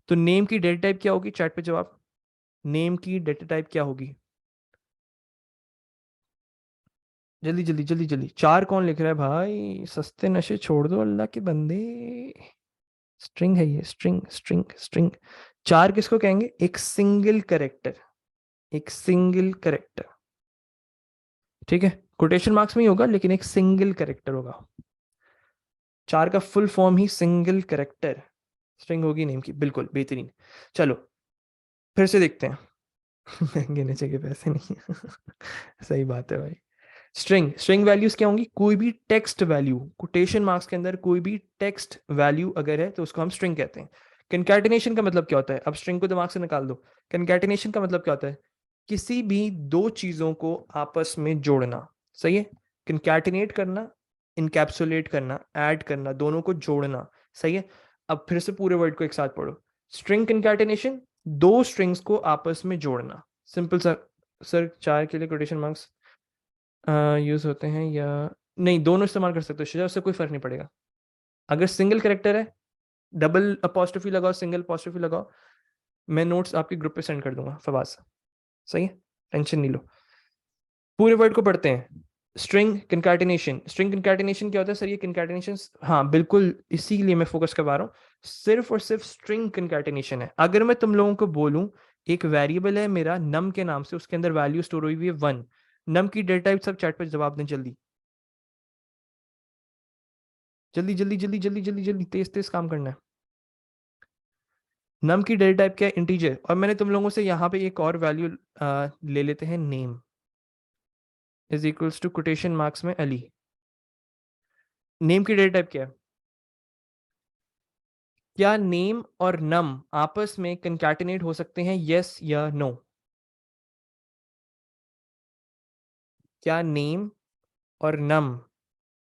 तो नेम की डेटा टाइप क्या होगी? चैट पे जवाब, नेम की डेटा टाइप क्या होगी? जल्दी जल्दी जल्दी जल्दी, 4 कौन लिख रहा है भाई, सस्ते नशे छोड़ दो अल्लाह के बंदे। स्ट्रिंग है ये, स्ट्रिंग स्ट्रिंग स्ट्रिंग। 4 किसको कहेंगे? एक सिंगल करेक्टर, एक सिंगल करेक्टर। ठीक है, कोटेशन मार्क्स में ही होगा लेकिन एक सिंगल कैरेक्टर होगा। 4 का फुल फॉर्म ही सिंगल कैरेक्टर स्ट्रिंग होगी नेम की। बिल्कुल बेहतरीन। चलो फिर से देखते हैं। महंगे नीचे के पैसे नहीं है। सही बात है भाई। स्ट्रिंग स्ट्रिंग वैल्यूज क्या होंगी? कोई भी टेक्स्ट वैल्यू, कोटेशन मार्क्स के अंदर कोई भी टेक्स्ट वैल्यू अगर है तो उसको हम स्ट्रिंग कहते हैं। कंकैटिनेशन का मतलब क्या होता है? अब स्ट्रिंग को दिमाग से निकाल दो। कंकैटिनेशन का मतलब क्या होता है? किसी भी दो चीजों को आपस में जोड़ना। सही है। कंकैटिनेट करना, इनकैप्सुलेट करना, ऐड करना, दोनों को जोड़ना। सही है। अब फिर से पूरे वर्ड को एक साथ पढ़ो। स्ट्रिंग कंकैटिनेशन, दो स्ट्रिंग्स को आपस में जोड़ना। Simple sir. सर 4 के लिए कोटेशन मार्क्स यूज होते हैं या नहीं? दोनों इस्तेमाल कर सकते हो शुजा, उससे कोई फर्क नहीं पड़ेगा। अगर सिंगल करेक्टर है डबल अपॉस्ट्रोफी लगाओ, सिंगल अपॉस्ट्रोफी लगाओ। मैं नोट्स आपके ग्रुप पे सेंड कर दूंगा फवाज। सही है, टेंशन नहीं लो। पूरे वर्ड को पढ़ते हैं। स्ट्रिंग कंकैटिनेशन, स्ट्रिंग कंकैटिनेशन क्या होता है सर? ये कंकैटिनेशन, हाँ बिल्कुल इसीलिए मैं फोकस करवा रहा हूँ। सिर्फ और सिर्फ स्ट्रिंग कंकैटिनेशन है। अगर मैं तुम लोगों को बोलूं एक वेरिएबल है मेरा नम के नाम से, उसके अंदर वैल्यू स्टोर हुई हुई है 1, नम की डेटा टाइप, सब चैट पर जवाब दें जल्दी जल्दी जल्दी जल्दी जल्दी जल्दी जल्दी, तेज तेज काम करना है। नम की डेटा टाइप क्या है? इंटीजर। और मैंने तुम लोगों से यहाँ पे एक और वैल्यू ले लेते हैं, name is equals to quotation marks में अली। नेम की डेटा टाइप क्या है? क्या नेम और नम आपस में कंकैटिनेट हो सकते हैं? यस या नो? क्या नेम और नम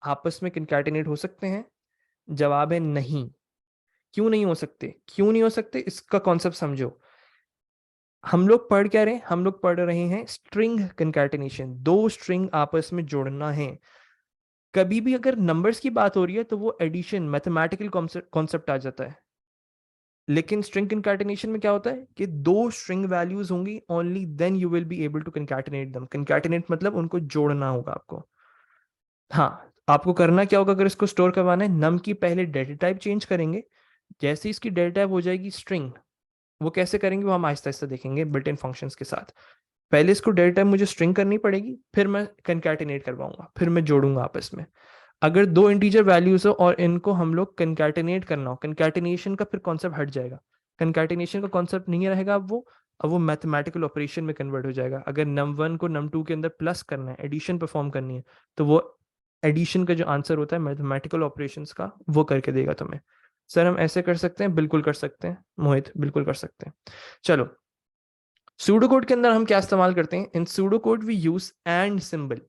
आपस में कंकैटिनेट हो सकते हैं? जवाब है नहीं। क्यों नहीं हो सकते? क्यों नहीं हो सकते इसका कॉन्सेप्ट समझो। हम लोग पढ़ क्या रहे हैं? हम लोग पढ़ रहे हैं स्ट्रिंग कंकैटिनेशन, दो स्ट्रिंग आपस में जोड़ना है। कभी भी अगर नंबर्स की बात हो रही है तो वो एडिशन, मैथमेटिकल कॉन्सेप्ट आ जाता है। लेकिन स्ट्रिंग कंकैटिनेशन में क्या होता है कि दो स्ट्रिंग वैल्यूज होंगी, only then you will be able to concatenate them. Concatenate मतलब उनको जोड़ना होगा आपको। हाँ, आपको करना क्या होगा? अगर इसको स्टोर करवाना है, नम की पहले डेटा टाइप चेंज करेंगे। जैसे ही इसकी डेटा टाइप हो जाएगी स्ट्रिंग, वो कैसे करेंगे वो हम आहिस्ता आहिस्ता देखेंगे बिल्ट इन फंक्शंस के साथ। पहले इसको डेटा टाइप मुझे स्ट्रिंग करनी पड़ेगी, फिर मैं कंकैटिनेट करवाऊंगा, फिर मैं जोड़ूंगा आपस में। अगर दो इंटीजर वैल्यूज हो और इनको हम लोग कंकैटिनेट करना हो, कंकैटिनेशन का फिर कॉन्सेप्ट हट जाएगा। कंकैटिनेशन का कॉन्सेप्ट नहीं रहेगा अब वो मैथमेटिकल ऑपरेशन में कन्वर्ट हो जाएगा। अगर नम वन को नम टू के अंदर प्लस करना है, एडिशन परफॉर्म करनी है, तो वो एडिशन का जो आंसर होता है मैथमेटिकल ऑपरेशंस का, वो करके देगा तुम्हें। सर हम ऐसे कर सकते हैं? बिल्कुल कर सकते हैं मोहित, बिल्कुल कर सकते हैं। चलो, सूडो कोड के अंदर हम क्या इस्तेमाल करते हैं? In pseudo code we use end symbol.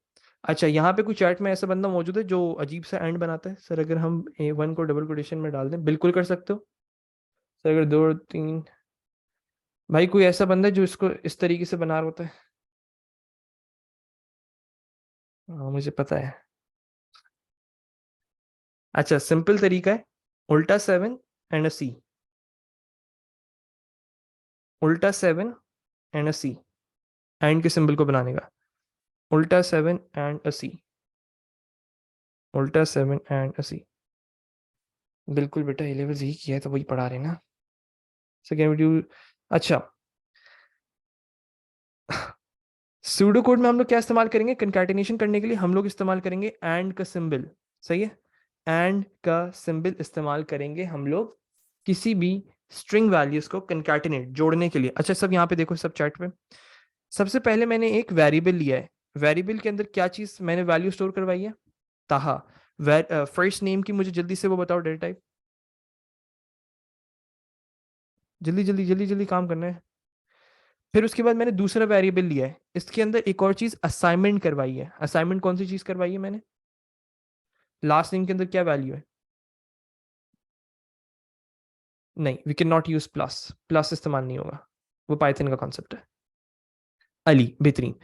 अच्छा, यहाँ पे कुछ चैट में ऐसा बंदा मौजूद है जो अजीब सा एंड बनाता है। सर अगर हम A1 को डबल कोटेशन में डाल दें, बिल्कुल कर सकते हो। सर अगर दो तीन, भाई कोई ऐसा बंदा है जो इसको इस तरीके से बना रहा होता है? हाँ मुझे पता है। अच्छा, सिंपल तरीका है, उल्टा 7 एंड अ सी, उल्टा 7 एंड अ सी, एंड के सिंबल को बनाने का। उल्टा 7 एंड अ सी, उल्टा 7 एंड अ सी। बिल्कुल बेटा, ए लेवल ही किया है तो वही पढ़ा रहे ना। Second video. अच्छा, सूडो कोड में हम लोग क्या इस्तेमाल करेंगे? कंकैटिनेशन करने के लिए हम लोग इस्तेमाल करेंगे एंड का सिंबल। सही है, एंड का सिंबल इस्तेमाल करेंगे हम लोग किसी भी स्ट्रिंग वैल्यूज को कंकैटिनेट, जोड़ने के लिए। अच्छा सब यहाँ पे देखो, सब चैट पे। सबसे पहले मैंने एक वेरिएबल लिया है। वेरिएबल के अंदर क्या चीज मैंने वैल्यू स्टोर करवाई है? ताहा। फर्स्ट नेम की मुझे जल्दी से वो बताओ डेटा टाइप। जल्दी जल्दी जल्दी जल्दी काम करना है। फिर उसके बाद मैंने दूसरा वेरिएबल लिया है, इसके अंदर एक और चीज असाइनमेंट करवाई है। असाइनमेंट कौन सी चीज करवाई है मैंने? लास्ट नेम के अंदर क्या वैल्यू है? नहीं, we can not use plus, plus इस्तेमाल नहीं होगा, वो पाइथन का कॉन्सेप्ट है। अली, बेहतरीन।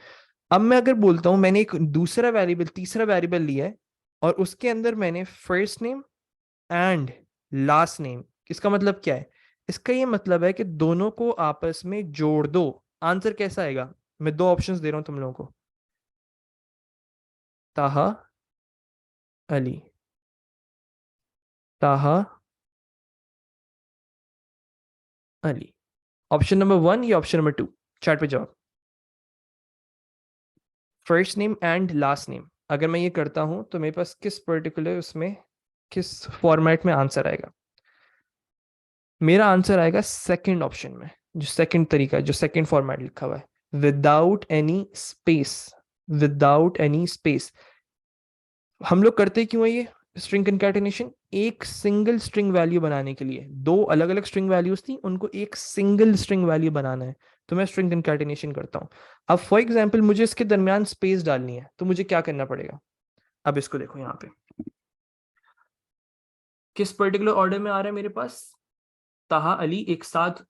अब मैं अगर बोलता हूं मैंने एक दूसरा वेरिएबल, तीसरा वेरिएबल लिया है और उसके अंदर मैंने first name and last name, इसका मतलब क्या है? इसका ये मतलब है कि दोनों को आपस में जोड़ दो। आंसर कैसा आएगा? मैं दो ऑप्शंस दे रहा हूं तुम लोगों को, ताहा अली, ताहा अली। ऑप्शन नंबर 1 या ऑप्शन नंबर 2? चैट पे जवाब। First name and last name अगर मैं ये करता हूं तो मेरे पास किस पर्टिकुलर उसमें किस फॉर्मेट में आंसर आएगा? मेरा आंसर आएगा सेकंड ऑप्शन में, जो सेकंड तरीका है, जो सेकंड फॉर्मेट लिखा हुआ है, without any space. Without any space हम लोग करते क्यों है ये स्ट्रिंग कंकैटिनेशन? एक सिंगल स्ट्रिंग वैल्यू बनाने के लिए। दो अलग अलग स्ट्रिंग वैल्यूज थी, उनको एक सिंगल स्ट्रिंग वैल्यू बनाना है, तो मैं स्ट्रिंग कंकैटिनेशन करता हूं। अब फॉर एग्जाम्पल मुझे इसके दरमियान स्पेस डालनी है, तो मुझे क्या करना पड़ेगा? अब इसको देखो, यहाँ पे किस पर्टिकुलर ऑर्डर में आ रहा है मेरे पास? ताहा अली एक साथ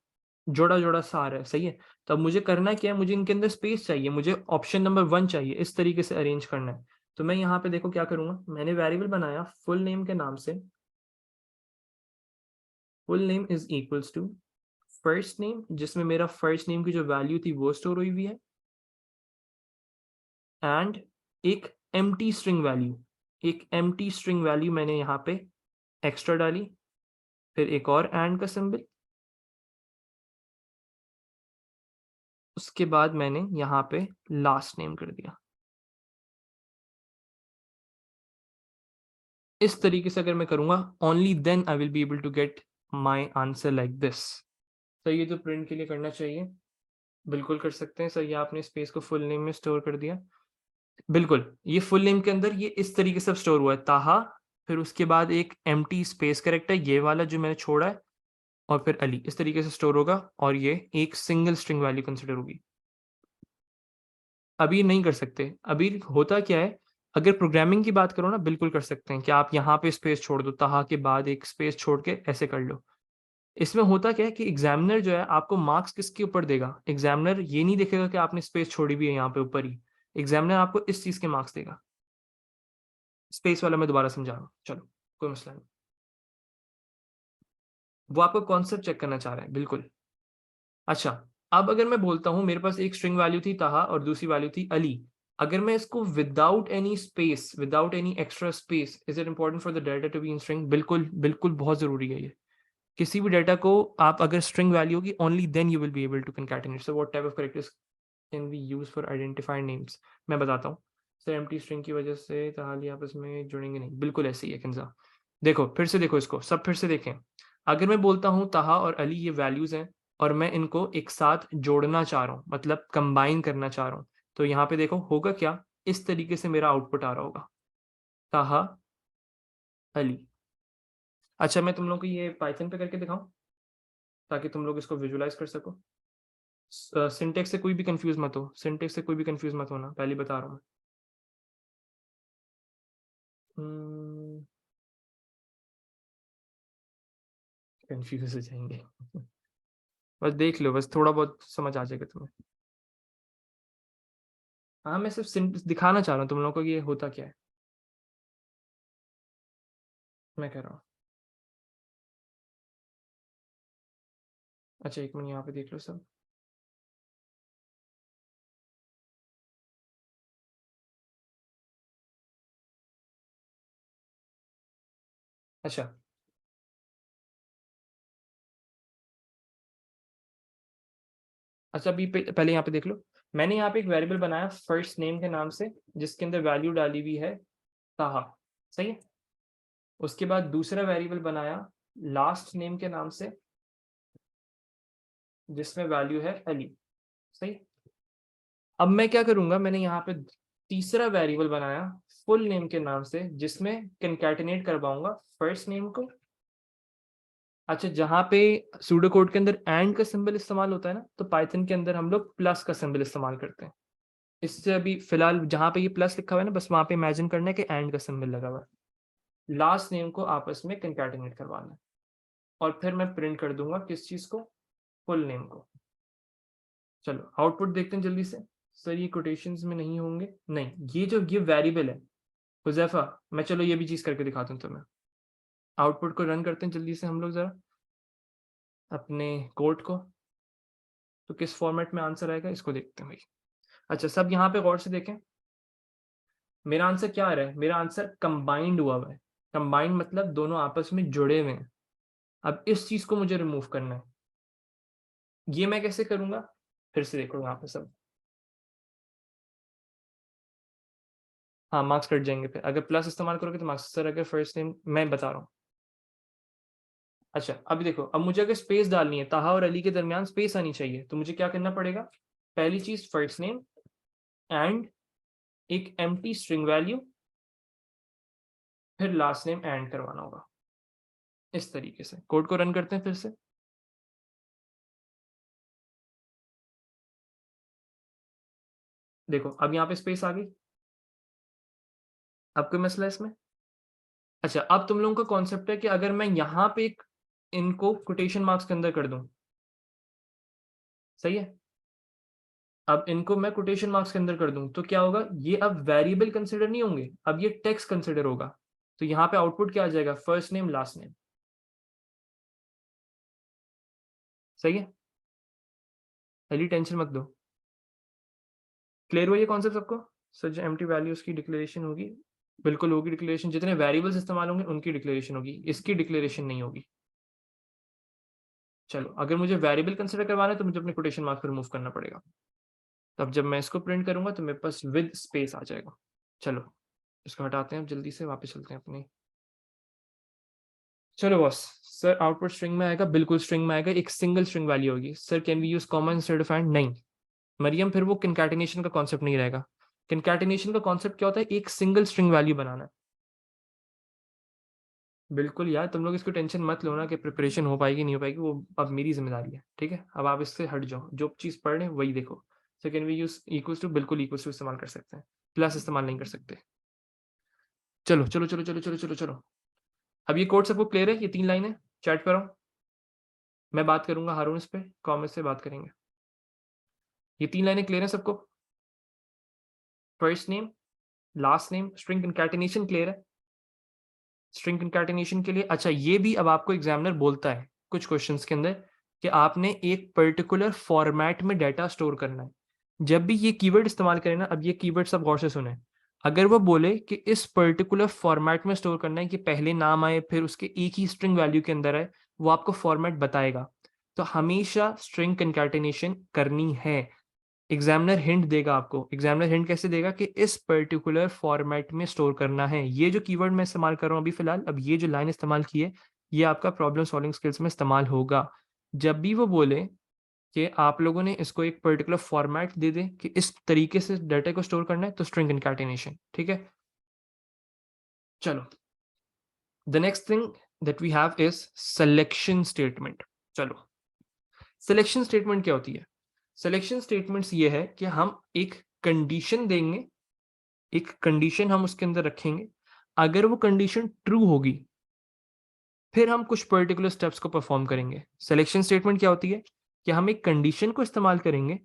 जोड़ा जोड़ा सा आ रहा है, सही है। तो अब मुझे करना क्या है, मुझे इनके अंदर स्पेस चाहिए, मुझे ऑप्शन नंबर 1 चाहिए, इस तरीके से अरेंज करना है। तो मैं यहाँ पे देखो क्या करूंगा, मैंने वेरिएबल बनाया फुल नेम के नाम से। Full name is equals to first name, जिसमें मेरा फर्स्ट नेम की जो वैल्यू थी वो स्टोर हुई हुई है, एंड एक एम्प्टी स्ट्रिंग वैल्यू, एक एम्प्टी स्ट्रिंग वैल्यू मैंने यहाँ पे एक्स्ट्रा डाली, फिर एक और एंड का सिंबल, उसके बाद मैंने यहाँ पे लास्ट नेम कर दिया। इस तरीके से अगर मैं करूंगा, only then I will be able to get my answer like this. तो ये तो प्रिंट के लिए करना चाहिए, बिल्कुल कर सकते हैं सर। ये आपने स्पेस को फुल नेम में स्टोर कर दिया, बिल्कुल ये फुल नेम के अंदर ये इस तरीके से स्टोर हुआ है, ताहा, फिर उसके बाद एक एम्प्टी स्पेस करेक्टर ये वाला जो मैंने छोड़ा है, और फिर अली, इस तरीके से स्टोर होगा, और ये एक सिंगल स्ट्रिंग वैल्यू कंसिडर होगी। अभी नहीं कर सकते। अभी होता क्या है, अगर प्रोग्रामिंग की बात करो ना, बिल्कुल कर सकते हैं कि आप यहाँ पे स्पेस छोड़ दो, ताहा के बाद एक स्पेस छोड़ के ऐसे कर लो। इसमें होता क्या है कि एग्जामिनर जो है आपको मार्क्स किसके ऊपर देगा? एग्जामिनर ये नहीं देखेगा कि आपने स्पेस छोड़ी भी है यहाँ पे ऊपर ही, एग्जामिनर आपको इस चीज के मार्क्स देगा। स्पेस वाला मैं दोबारा समझा रहा हूँ, चलो कोई मसला नहीं। वो आपको कॉन्सेप्ट चेक करना चाह रहा है, बिल्कुल। अच्छा, अब अगर मैं बोलता हूँ मेरे पास एक स्ट्रिंग वैल्यू थी ताहा और दूसरी वैल्यू थी अली, अगर मैं इसको without any space, without any extra space, is it important for the data to be in string? बिल्कुल बिल्कुल, बहुत जरूरी है ये। किसी भी डाटा को आप अगर स्ट्रिंग वैल्यू होगी, only then you will be able to concatenate. So what type of characters can be use for identified names? मैं बताता हूँ। सर एम्प्टी स्ट्रिंग की वजह से ताहाली आपस में जुड़ेंगे नहीं, बिल्कुल ऐसे ही है कंजा। देखो फिर से देखो इसको, सब फिर से देखें। अगर मैं बोलता हूँ ताहा और अली ये वैल्यूज हैं, और मैं इनको एक साथ जोड़ना चाह रहा हूँ, मतलब कंबाइन करना चाह रहा हूँ, तो यहाँ पे देखो होगा क्या, इस तरीके से मेरा आउटपुट आ रहा होगा, ताहा अली। अच्छा, मैं तुम लोग को ये पाइथन पे करके दिखाऊं ताकि तुम लोग इसको विजुलाइज कर सको। सिंटेक्स से कोई भी कंफ्यूज मत हो, सिंटेक्स से कोई भी कंफ्यूज मत होना, पहले बता रहा हूँ मैं। कंफ्यूज हो जाएंगे। बस देख लो, बस थोड़ा बहुत समझ आ जाएगा तुम्हें। हाँ, मैं सिर्फ दिखाना चाह रहा हूँ तुम लोगों को कि ये होता क्या है, मैं कह रहा हूँ। अच्छा एक मिनट, यहाँ पे देख लो सब। अच्छा, अच्छा अभी पहले यहाँ पे देख लो। मैंने यहाँ पे एक वेरिएबल बनाया फर्स्ट नेम के नाम से, जिसके अंदर वैल्यू डाली हुई है ताहा, सही है। उसके बाद दूसरा वेरिएबल बनाया लास्ट नेम के नाम से, जिसमें वैल्यू है अली, सही। अब मैं क्या करूंगा, मैंने यहाँ पे तीसरा वेरिएबल बनाया फुल नेम के नाम से, जिसमें कंकैटिनेट करवाऊंगा फर्स्ट नेम को। अच्छा, जहाँ पे सूडो कोड के अंदर एंड का सिंबल इस्तेमाल होता है ना, तो पाइथन के अंदर हम लोग प्लस का सिंबल इस्तेमाल करते हैं। इससे अभी फिलहाल जहाँ पे ये प्लस लिखा हुआ है ना, बस वहां पे इमेजिन करना है कि एंड का सिंबल लगा हुआ है। लास्ट नेम को आपस में कंकैटिनेट करवाना है, और फिर मैं प्रिंट कर दूंगा किस चीज को? फुल नेम को। चलो आउटपुट देखते हैं जल्दी से। सर ये कोटेशंस में नहीं होंगे, नहीं, ये जो ये वेरिएबल है हुजैफा, मैं चलो ये भी चीज करके दिखाता हूँ तुम्हें। आउटपुट को रन करते हैं जल्दी से हम लोग जरा अपने कोड को, तो किस फॉर्मेट में आंसर आएगा इसको देखते हैं भाई। अच्छा, सब यहाँ पे गौर से देखें, मेरा आंसर क्या आ रहा है? मेरा आंसर कंबाइंड हुआ है। कंबाइंड मतलब दोनों आपस में जुड़े हुए हैं। अब इस चीज को मुझे रिमूव करना है, ये मैं कैसे करूंगा? फिर से देखो यहाँ पे सब, हाँ, मार्क्स कट जाएंगे फिर अगर प्लस इस्तेमाल करोगे तो मार्क्स। सर अगर फर्स्ट नेम मैं बता रहा हूँ। अच्छा अभी देखो, अब मुझे अगर स्पेस डालनी है, ताहा और अली के दरमियान स्पेस आनी चाहिए, तो मुझे क्या करना पड़ेगा? पहली चीज फर्स्ट नेम एंड एक एम्प्टी स्ट्रिंग वैल्यू, फिर लास्ट नेम एंड करवाना होगा। इस तरीके से कोड को रन करते हैं फिर से। देखो अब यहाँ पे स्पेस आ गई। अब कोई मसला है इसमें? अच्छा अब तुम लोगों का कॉन्सेप्ट है कि अगर मैं यहाँ पे एक इनको कोटेशन मार्क्स के अंदर कर दूं, सही है? अब इनको मैं कोटेशन मार्क्स के अंदर कर दूं तो क्या होगा? ये अब वेरिएबल कंसिडर नहीं होंगे, अब ये टेक्स्ट कंसिडर होगा। तो यहाँ पे आउटपुट क्या आ जाएगा? First name last name. सही है? पहली टेंशन मत दो। क्लियर हुआ ये कॉन्सेप्ट सबको? सर जो एम्प्टी वैल्यूज की डिक्लेरेशन होगी, बिल्कुल होगी डिक्लेरेशन, जितने वेरिएबल्स इस्तेमाल होंगे उनकी डिक्लेरेशन होगी, इसकी डिक्लेरेशन नहीं होगी। चलो अगर मुझे वेरिएबल कंसिडर करवाना है तो मुझे अपने कोटेशन मार्क्स को रिमूव करना पड़ेगा। तब जब मैं इसको प्रिंट करूंगा तो मेरे पास विद स्पेस आ जाएगा। चलो इसको हटाते हैं, अब जल्दी से वापस चलते हैं अपनी। चलो बॉस। सर आउटपुट स्ट्रिंग में आएगा, बिल्कुल स्ट्रिंग में आएगा, एक सिंगल स्ट्रिंग वैल्यू होगी। Sir can we use comma instead of and? नहीं मरियम, फिर वो कंकैटिनेशन का कॉन्सेप्ट नहीं रहेगा। कंकैटिनेशन का कॉन्सेप्ट क्या होता है? एक सिंगल स्ट्रिंग वैल्यू बनाना है। बिल्कुल यार, तुम लोग इसको टेंशन मत लो ना कि प्रिपरेशन हो पाएगी नहीं हो पाएगी, वो अब मेरी जिम्मेदारी है, ठीक है? अब आप इससे हट जाओ, जो चीज़ पढ़ रहे हैं वही देखो। Second we use equals to, बिल्कुल इक्वल्स टू इस्तेमाल कर सकते हैं, प्लस इस्तेमाल नहीं कर सकते। चलो चलो चलो चलो चलो चलो चलो। अब ये कोड सबको क्लियर है? ये 3 लाइनें चैट पर आओ। मैं बात करूंगा हारून, इस पे कॉमेंट से बात करेंगे। ये 3 लाइनें क्लियर है सबको? First name last name string concatenation clear है? स्ट्रिंग कंकैटिनेशन के लिए अच्छा ये भी अब आपको एग्जामिनर बोलता है कुछ क्वेश्चंस के अंदर कि आपने एक पर्टिकुलर फॉर्मेट में डाटा स्टोर करना है। जब भी ये कीवर्ड इस्तेमाल करें ना, अब ये कीवर्ड सब गौर से सुने। अगर वो बोले कि इस पर्टिकुलर फॉर्मेट में स्टोर करना है कि पहले नाम आए फिर उसके एक ही स्ट्रिंग वैल्यू के अंदर आए, वो आपको फॉर्मेट बताएगा। तो हमेशा स्ट्रिंग कंकैटिनेशन करनी है। एग्जामिनर हिंट देगा आपको। एग्जामिनर हिंट कैसे देगा? कि इस पर्टिकुलर फॉर्मेट में स्टोर करना है। ये जो कीवर्ड मैं इस्तेमाल कर रहा हूँ अभी फिलहाल, अब ये जो लाइन इस्तेमाल की है, ये आपका प्रॉब्लम सॉल्विंग स्किल्स में इस्तेमाल होगा। जब भी वो बोले कि आप लोगों ने इसको एक पर्टिकुलर फॉर्मेट दे दे कि इस तरीके से डाटा को स्टोर करना है, तो स्ट्रिंग कंकैटिनेशन, ठीक है? चलो the next thing that we have is selection statement. चलो सिलेक्शन स्टेटमेंट क्या होती है? सिलेक्शन स्टेटमेंट्स ये है कि हम एक कंडीशन देंगे, एक कंडीशन हम उसके अंदर रखेंगे। अगर वो कंडीशन ट्रू होगी, फिर हम कुछ पर्टिकुलर स्टेप्स को परफॉर्म करेंगे। सिलेक्शन स्टेटमेंट क्या होती है? कि हम एक कंडीशन को इस्तेमाल करेंगे।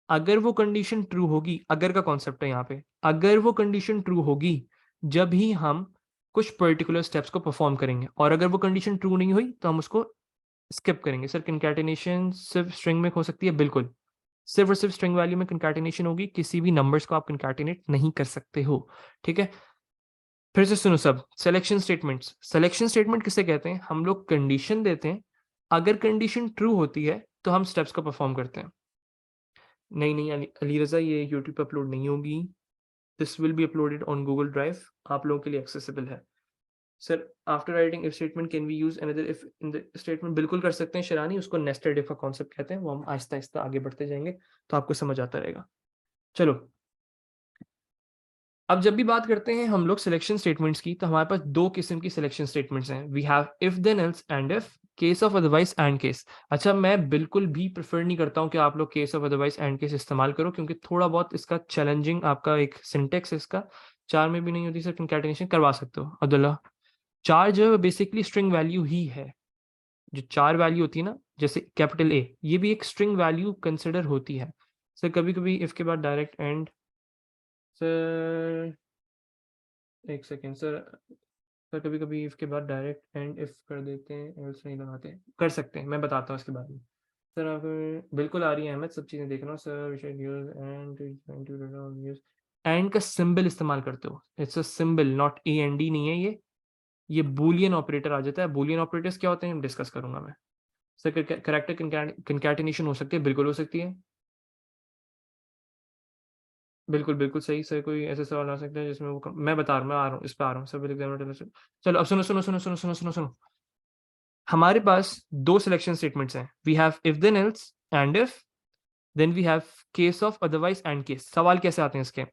अगर वो कंडीशन ट्रू होगी, अगर का कॉन्सेप्ट है यहाँ पे, अगर वो कंडीशन ट्रू होगी जब ही हम कुछ पर्टिकुलर स्टेप्स को परफॉर्म करेंगे, और अगर वो कंडीशन ट्रू नहीं हुई तो हम उसको स्किप करेंगे। सर कंकैटिनेशन सिर्फ स्ट्रिंग में हो सकती है? बिल्कुल, सिर्फ और सिर्फ स्ट्रिंग वैल्यू में कंकैटिनेशन होगी, किसी भी नंबर्स को आप कंकैटिनेट नहीं कर सकते हो, ठीक है? फिर से सुनो सब। सिलेक्शन स्टेटमेंट्स, सिलेक्शन स्टेटमेंट किसे कहते हैं? हम लोग कंडीशन देते हैं, अगर कंडीशन ट्रू होती है तो हम स्टेप्स को परफॉर्म करते हैं। नहीं नहीं अली रजा, ये यूट्यूब पर अपलोड नहीं होगी। This will be uploaded on Google drive, आप लोगों के लिए एक्सेसिबल है। Sir after writing if statement can we use another if in the statement? बिल्कुल कर सकते हैं शरानी, उसको नेस्टेड इफ का कॉन्सेप्ट कहते हैं। वो हम आहिस्ता आहिस्ता आगे बढ़ते जाएंगे तो आपको समझ आता रहेगा। चलो अब जब भी बात करते हैं हम लोग सिलेक्शन स्टेटमेंट्स की, तो हमारे पास दो किस्म की सिलेक्शन स्टेटमेंट्स हैं। We have if then else end if, case of otherwise end case. अच्छा मैं बिल्कुल भी प्रेफर नहीं करता हूं कि आप लोग case of otherwise end case इस्तेमाल करो, क्योंकि थोड़ा बहुत इसका चैलेंजिंग आपका एक सिंटेक्स है इसका। चार में भी नहीं होती सर, कंकैटिनेशन करवा सकते हो अब्दुल्ला। चार जो बेसिकली स्ट्रिंग वैल्यू ही है। जो चार वैल्यू होती है ना, जैसे कैपिटल ए, ये भी एक स्ट्रिंग वैल्यू कंसिडर होती है। सर कभी कभी इफ के बाद डायरेक्ट एंड। सर एक सेकेंड सर। सर कभी कभी इफ के बाद डायरेक्ट एंड इफ कर देते हैं, एल्स नहीं लगाते। कर सकते हैं, मैं बताता हूँ इसके बारे में। सर आप बिल्कुल आ रही है अहमद, सब चीज़ें देख रहा हूँ सर। We should use and use and का सिंबल इस्तेमाल करते हो। It's a symbol, not A N D नहीं है ये बूलियन ऑपरेटर आ जाता है। बूलियन ऑपरेटर्स क्या होते हैं डिस्कस करूंगा मैं। सर करेक्टर कंकैटिनेशन हो सकती है? बिल्कुल हो सकती है। बिल्कुल बिल्कुल सही सर, कोई ऐसे सवाल आ सकते हैं जिसमें वो मैं बता रहा हूँ, मैं आ रहा हूँ, इस पे आ रहा हूँ सब एग्जामिनर। चलो अब सुनो सुनो सुनो सुनो सुनो सुनो सुनो। हमारे पास दो सिलेक्शन स्टेटमेंट्स हैं, we have if then else end if, then we have case of otherwise end case. सवाल कैसे आते हैं इसके?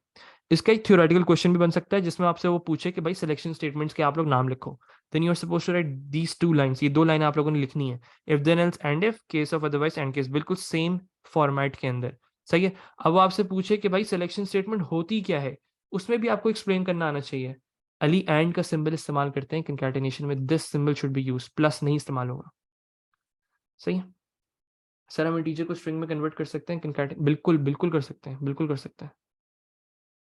इसका एक थ्योरेटिकल क्वेश्चन भी बन सकता है जिसमें आपसे वो पूछे कि भाई सिलेक्शन स्टेटमेंट्स के आप लोग नाम लिखो, then you are suppose to write these two lines, ये दो लाइनें आप लोगों ने लिखनी है, if then else end if, case of otherwise end case, बिल्कुल सेम फॉर्मेट के अंदर। सही है। अब वो आपसे पूछे कि भाई सिलेक्शन स्टेटमेंट होती क्या है, उसमें भी आपको एक्सप्लेन करना आना चाहिए। अली एंड का सिंबल इस्तेमाल करते हैं कंकैटिनेशन में, this symbol should be use, plus नहीं इस्तेमाल होगा। सही है। सर हम टीचर को स्ट्रिंग में कन्वर्ट कर सकते हैं कंकैट, बिल्कुल बिल्कुल कर सकते हैं, बिल्कुल कर सकते हैं,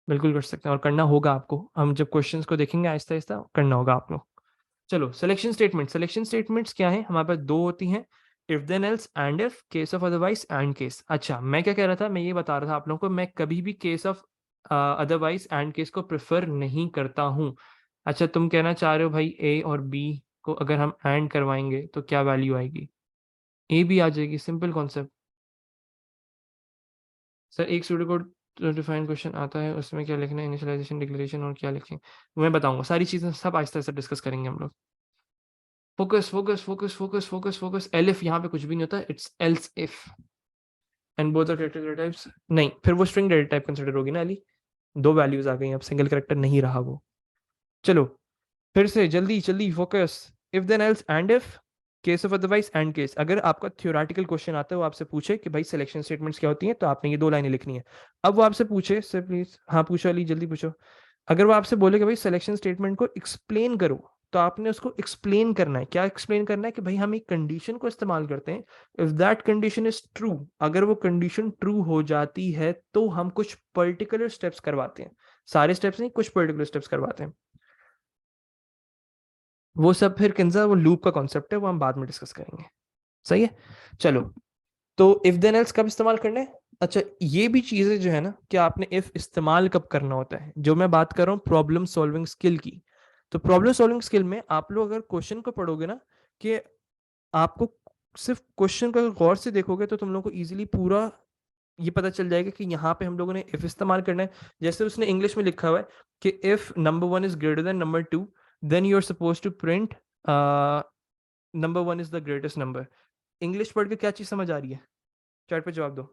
बिल्कुल कर सकते हैं, और करना होगा आपको। हम जब क्वेश्चंस को देखेंगे आहिस्ता आहिस्ता करना होगा आप लोग। चलो सिलेक्शन स्टेटमेंट, सिलेक्शन स्टेटमेंट्स क्या है हमारे पास? दो होती हैं, if then else end if, case of otherwise end case. अच्छा मैं क्या कह रहा था, मैं ये बता रहा था आप लोगों को, मैं कभी भी case of otherwise end case को प्रेफर नहीं करता हूँ। अच्छा तुम कहना चाह रहे हो भाई ए और बी को अगर हम एंड करवाएंगे तो क्या वैल्यू आएगी? ए भी आ जाएगी, सिंपल कॉन्सेप्ट। सर एक स्टूडियो कोड डिफाइन क्वेश्चन आता है, उसमें क्या लिखना है, इनिशियलाइजेशन, डिक्लेरेशन और क्या लिखें? मैं बताऊंगा, सारी चीजें सब आहिस्ता आहिस्ता डिस्कस करेंगे हम लोग। Focus focus focus focus focus focus, elif यहाँ पे कुछ भी नहीं होता, it's else if and both are character data types. नहीं, फिर वो स्ट्रिंग डेटा टाइप कंसिडर होगी ना अली, दो वैल्यूज आ गई, अब सिंगल कैरेक्टर नहीं रहा वो। चलो फिर से जल्दी जल्दी focus. If then else end if, case of otherwise end case. अगर आपका थ्योरेटिकल क्वेश्चन आता है, वो आपसे पूछे कि भाई सिलेक्शन स्टेटमेंट्स क्या होती हैं, तो आपने ये दो लाइनें लिखनी है। अब वो आपसे पूछे सर प्लीज, हाँ पूछो अली जल्दी पूछो। अगर वो आपसे बोले कि भाई सिलेक्शन स्टेटमेंट को एक्सप्लेन करो, तो आपने उसको एक्सप्लेन करना है। क्या एक्सप्लेन करना है? कि भाई हम एक कंडीशन को इस्तेमाल करते हैं, if that condition is true, अगर वो कंडीशन ट्रू हो जाती है तो हम कुछ पर्टिकुलर स्टेप्स करवाते हैं, सारे स्टेप्स नहीं, कुछ पर्टिकुलर स्टेप्स करवाते हैं। वो सब फिर किंजा वो लूप का कॉन्सेप्ट है, वो हम बाद में डिस्कस करेंगे। सही है। चलो, तो इफ देन एल्स कब इस्तेमाल करना है? अच्छा ये भी चीजें जो है ना कि आपने इफ इस्तेमाल कब करना होता है, जो मैं बात कर रहा हूँ प्रॉब्लम सॉल्विंग स्किल की। तो प्रॉब्लम सॉल्विंग स्किल में आप लोग अगर क्वेश्चन को पढ़ोगे ना, कि आपको सिर्फ क्वेश्चन को अगर गौर से देखोगे तो तुम लोग को इजीली पूरा ये पता चल जाएगा कि यहाँ पे हम लोगों ने इफ इस्तेमाल करना है। जैसे उसने इंग्लिश में लिखा हुआ है कि if number one is greater than number two, then you are suppose to print number one is the greatest number. English पढ़ के क्या चीज समझ आ रही है? चैट पे जवाब दो।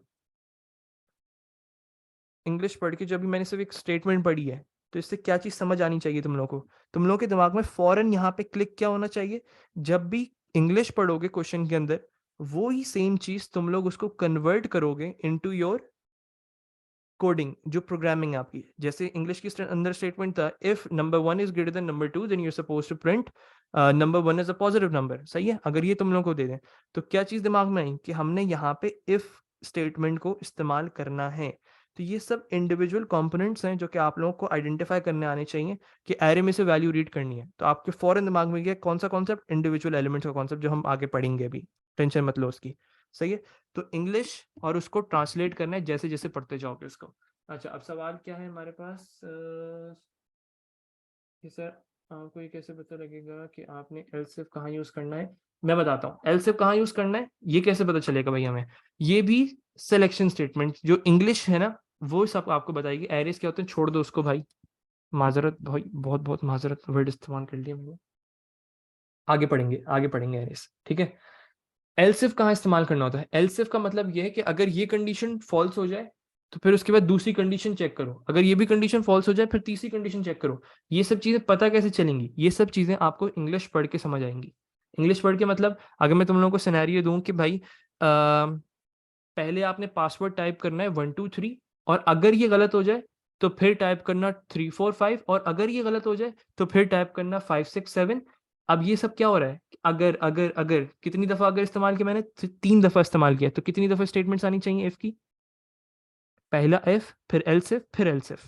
इंग्लिश पढ़ के जो अभी मैंने सिर्फ एक स्टेटमेंट पढ़ी है, तो इससे क्या चीज समझ आनी चाहिए तुम लोगों को? तुम लोगों के दिमाग में फौरन यहाँ पे क्लिक क्या होना चाहिए? जब भी इंग्लिश पढ़ोगे क्वेश्चन के अंदर, वो ही सेम चीज तुम लोग उसको कन्वर्ट करोगे इनटू योर कोडिंग, जो प्रोग्रामिंग है आपकी। जैसे इंग्लिश की अंदर स्टेटमेंट था, if number one is greater than number two, then you are suppose to print number one is a positive number. सही है। अगर ये तुम लोग को दे दें तो क्या चीज दिमाग में आई कि हमने यहाँ पे इफ स्टेटमेंट को इस्तेमाल करना है। तो ये सब इंडिविजुअल कंपोनेंट्स हैं जो कि आप लोगों को आइडेंटिफाई करने आने चाहिए कि एरे में से वैल्यू रीड करनी है। तो आपके फौरन दिमाग में गया कौन सा कॉन्सेप्ट? इंडिविजुअल एलिमेंट्स का कॉन्सेप्ट, जो हम आगे पढ़ेंगे अभी, टेंशन मत लो उसकी। सही है। तो इंग्लिश और उसको ट्रांसलेट करना है जैसे जैसे पढ़ते जाओगे उसको। अच्छा अब सवाल क्या है हमारे पास कि सर आपको ये कैसे पता लगेगा कि आपने एलसिफ कहाँ यूज करना है? मैं बताता हूँ एलसिफ कहाँ यूज करना है, ये कैसे पता चलेगा भाई हमें? ये भी सिलेक्शन स्टेटमेंट जो इंग्लिश है ना, वो सब आपको बताएगी। एरेस क्या होते हैं छोड़ दो उसको भाई, माजरत भाई, बहुत बहुत माजरत, वर्ड इस्तेमाल कर लिया मैंने। आगे पढ़ेंगे एरेस, ठीक है। एलसिफ कहाँ इस्तेमाल करना होता है? एलसिफ का मतलब ये है कि अगर ये कंडीशन फॉल्स हो जाए तो फिर उसके बाद दूसरी कंडीशन चेक करो, अगर ये भी कंडीशन फॉल्स हो जाए फिर तीसरी कंडीशन चेक करो। ये सब चीजें पता कैसे चलेंगी? ये सब चीजें आपको इंग्लिश पढ़ के समझ आएंगी। इंग्लिश पढ़ के मतलब, अगर मैं तुम लोगों को सिनेरियो दूं कि भाई पहले आपने पासवर्ड टाइप करना है 1 2 3, और अगर ये गलत हो जाए तो फिर टाइप करना 3 4 5, और अगर ये गलत हो जाए तो फिर टाइप करना 5 6 7। अब ये सब क्या हो रहा है? अगर कितनी दफा अगर इस्तेमाल किया मैंने? 3 दफा इस्तेमाल किया, तो कितनी दफा स्टेटमेंट्स आनी चाहिए इफ की? पहला इफ, फिर एल्सिफ, फिर एल्सिफ।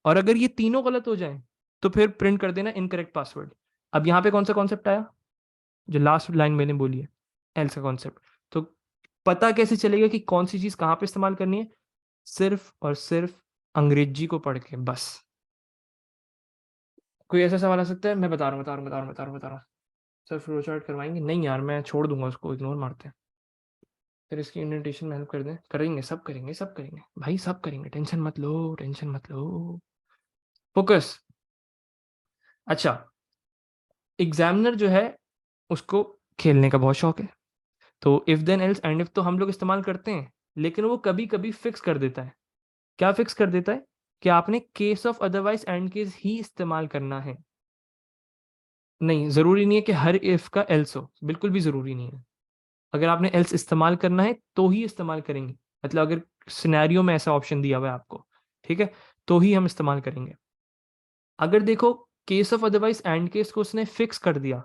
और अगर ये तीनों गलत हो जाएं तो फिर प्रिंट कर देना इनकरेक्ट पासवर्ड। अब यहाँ पे कौन सा कॉन्सेप्ट आया? जो लास्ट लाइन मैंने बोली है, एल्स का कॉन्सेप्ट। तो पता कैसे चलेगा कि कौन सी चीज कहाँ पे इस्तेमाल करनी है? सिर्फ और सिर्फ अंग्रेजी को पढ़ के बस। कोई ऐसा सवाल आ सकता है? मैं बता रहा हूँ बता रहा हूँ। सर फ्लो चार्ट करवाएंगे? नहीं यार मैं छोड़ दूंगा उसको, इग्नोर मारते हैं। फिर इसकी इंडेंटेशन में हेल्प कर दें, करेंगे, सब करेंगे, सब करेंगे भाई, सब करेंगे, टेंशन मत लो, टेंशन मत लो, फोकस। अच्छा, एग्जामिनर जो है उसको खेलने का बहुत शौक है, तो if then else end if तो हम लोग इस्तेमाल करते हैं, लेकिन वो कभी कभी फिक्स कर देता है। क्या फिक्स कर देता है? कि आपने case of otherwise end case ही इस्तेमाल करना है। नहीं, जरूरी नहीं है कि हर इफ का एल्स हो, बिल्कुल भी जरूरी नहीं है। अगर आपने एल्स इस्तेमाल करना है तो ही इस्तेमाल करेंगे, मतलब अगर सिनेरियो में ऐसा ऑप्शन दिया हुआ है आपको, ठीक है, तो ही हम इस्तेमाल करेंगे। अगर देखो case of otherwise end case को उसने फिक्स कर दिया,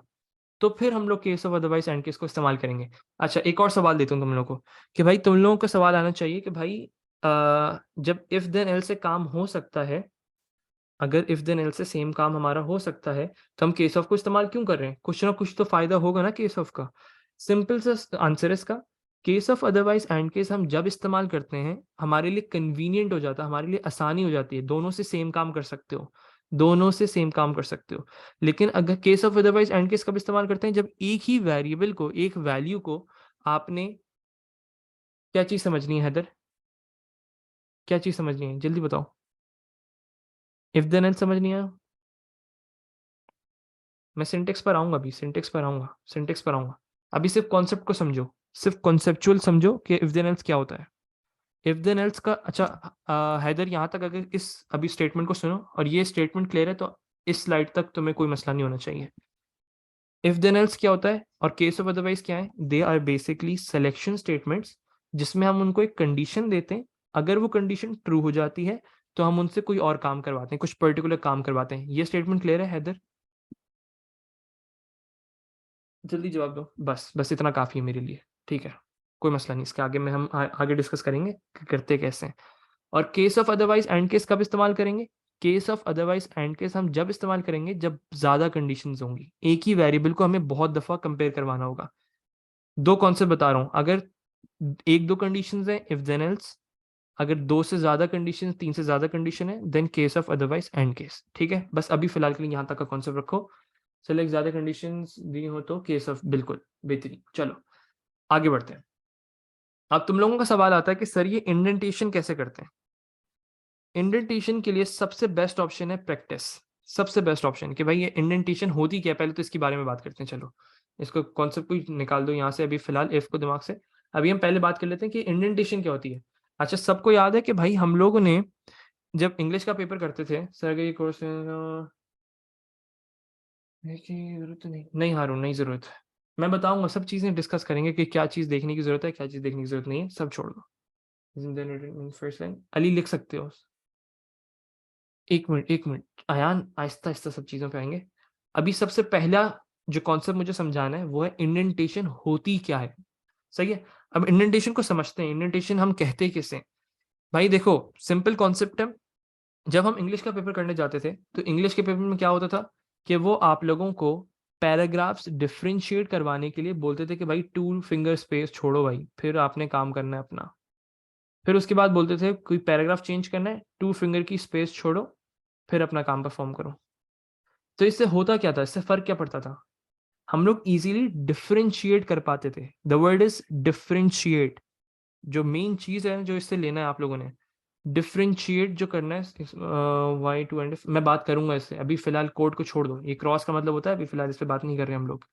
तो फिर हम लोग case of otherwise end case को इस्तेमाल करेंगे। अच्छा, एक और सवाल देता हूँ तुम लोगों को, कि भाई तुम लोगों का सवाल आना चाहिए कि भाई जब इफ देन एल्स से काम हो सकता है, अगर इफ देन एल्स से सेम काम हमारा हो सकता है, तो हम केस ऑफ को इस्तेमाल क्यों कर रहे हैं? कुछ ना कुछ तो फायदा होगा ना केस ऑफ का। सिंपल सा आंसर है इसका, case of otherwise end case हम जब इस्तेमाल करते हैं, हमारे लिए कन्वीनियंट हो जाता है, हमारे लिए आसानी हो जाती है, दोनों से सेम काम कर सकते हो, दोनों से सेम काम कर सकते हो। लेकिन अगर case of otherwise end case कब इस्तेमाल करते हैं? जब एक ही वेरिएबल को, एक वैल्यू को आपने, क्या चीज समझनी है हैदर, क्या चीज समझनी है, जल्दी बताओ। इफ देन एल्स समझ नहीं आया? मैं सिंटेक्स पर आऊंगा, अभी सिंटेक्स पर आऊंगा, सिंटेक्स पर आऊंगा। अभी सिर्फ कॉन्सेप्ट को समझो, सिर्फ कॉन्सेप्चुअल समझो कि इफ देन एल्स क्या होता है। इफ देन एल्स का, अच्छा हैदर, यहाँ तक अगर इस अभी स्टेटमेंट को सुनो और ये स्टेटमेंट क्लियर है, तो इस स्लाइड तक तुम्हें कोई मसला नहीं होना चाहिए। इफ देन एल्स क्या होता है और केस ऑफ अदरवाइज क्या है? They are basically selection statements, जिसमें हम उनको एक कंडीशन देते हैं, अगर वो कंडीशन ट्रू हो जाती है तो हम उनसे कोई और काम करवाते हैं, कुछ पर्टिकुलर काम करवाते हैं। ये स्टेटमेंट क्लियर है हैदर? जल्दी जवाब दो, बस बस इतना काफ़ी है मेरे लिए, ठीक है, कोई मसला नहीं, इसके आगे में हम आगे डिस्कस करेंगे कि करते कैसे हैं। और case of otherwise end case कब इस्तेमाल करेंगे? Case of otherwise end case हम जब इस्तेमाल करेंगे जब ज़्यादा कंडीशंस होंगी, एक ही वेरिएबल को हमें बहुत दफ़ा कंपेयर करवाना होगा। दो कॉन्सेप्ट बता रहा हूँ, अगर एक दो कंडीशंस हैं इफ देन एल्स, अगर दो से ज़्यादा कंडीशन, तीन से ज़्यादा कंडीशन है, then case of otherwise end case, ठीक है। बस अभी फिलहाल के लिए यहाँ तक का कॉन्सेप्ट रखो। सेलेक्ट ज़्यादा कंडीशंस दी हो तो केस ऑफ, बिल्कुल बेहतरीन। चलो आगे बढ़ते हैं। अब तुम लोगों का सवाल आता है कि सर ये इंडेंटेशन कैसे करते हैं? इंडेंटेशन के लिए सबसे बेस्ट ऑप्शन है प्रैक्टिस। सबसे बेस्ट ऑप्शन कि भाई ये इंडेंटेशन होती क्या है, पहले तो इसके बारे में बात करते हैं। चलो इसको कॉन्सेप्ट को निकाल दो यहाँ से अभी फिलहाल, इफ को दिमाग से। अभी हम पहले बात कर लेते हैं कि इंडेंटेशन क्या होती है। अच्छा, सबको याद है कि भाई हम लोगों ने जब इंग्लिश का पेपर करते थे, सर ये कोर्स जरूरत नहीं, नहीं हारून, नहीं जरूरत। मैं बताऊंगा, सब चीजें डिस्कस करेंगे कि क्या चीज देखने की जरूरत है, क्या चीज देखने की जरूरत नहीं है, सब छोड़ दो। फर्स्ट लाइन अली लिख सकते हो। एक मिनट, एक मिनट अयान, आहिस्ता आहिस्ता सब चीज़ों पे आएंगे। अभी सबसे पहला जो कॉन्सेप्ट मुझे समझाना है वो है इंडेंटेशन होती क्या है। सही है, अब इंडेंटेशन को समझते हैं। इंडेंटेशन हम कहते किसे हैं? भाई देखो, सिंपल कॉन्सेप्ट है। जब हम इंग्लिश का पेपर करने जाते थे तो इंग्लिश के पेपर में क्या होता था कि वो आप लोगों को पैराग्राफ्स डिफरेंशिएट करवाने के लिए बोलते थे कि भाई टू फिंगर स्पेस छोड़ो भाई, फिर आपने काम करना है अपना। फिर उसके बाद बोलते थे कोई पैराग्राफ चेंज करना है, टू फिंगर की स्पेस छोड़ो, फिर अपना काम परफॉर्म करो। तो इससे होता क्या था, इससे फर्क क्या पड़ता था? हम लोग इजीली डिफरेंशिएट कर पाते थे। The word is differentiate. जो मेन चीज है जो इससे लेना है आप लोगों ने, डिफरेंशिएट जो करना है, वाई टू एंड, मैं बात करूंगा इससे, अभी फिलहाल कोड को छोड़ दो। ये क्रॉस का मतलब होता है, अभी फिलहाल इस पे बात नहीं कर रहे हम लोग,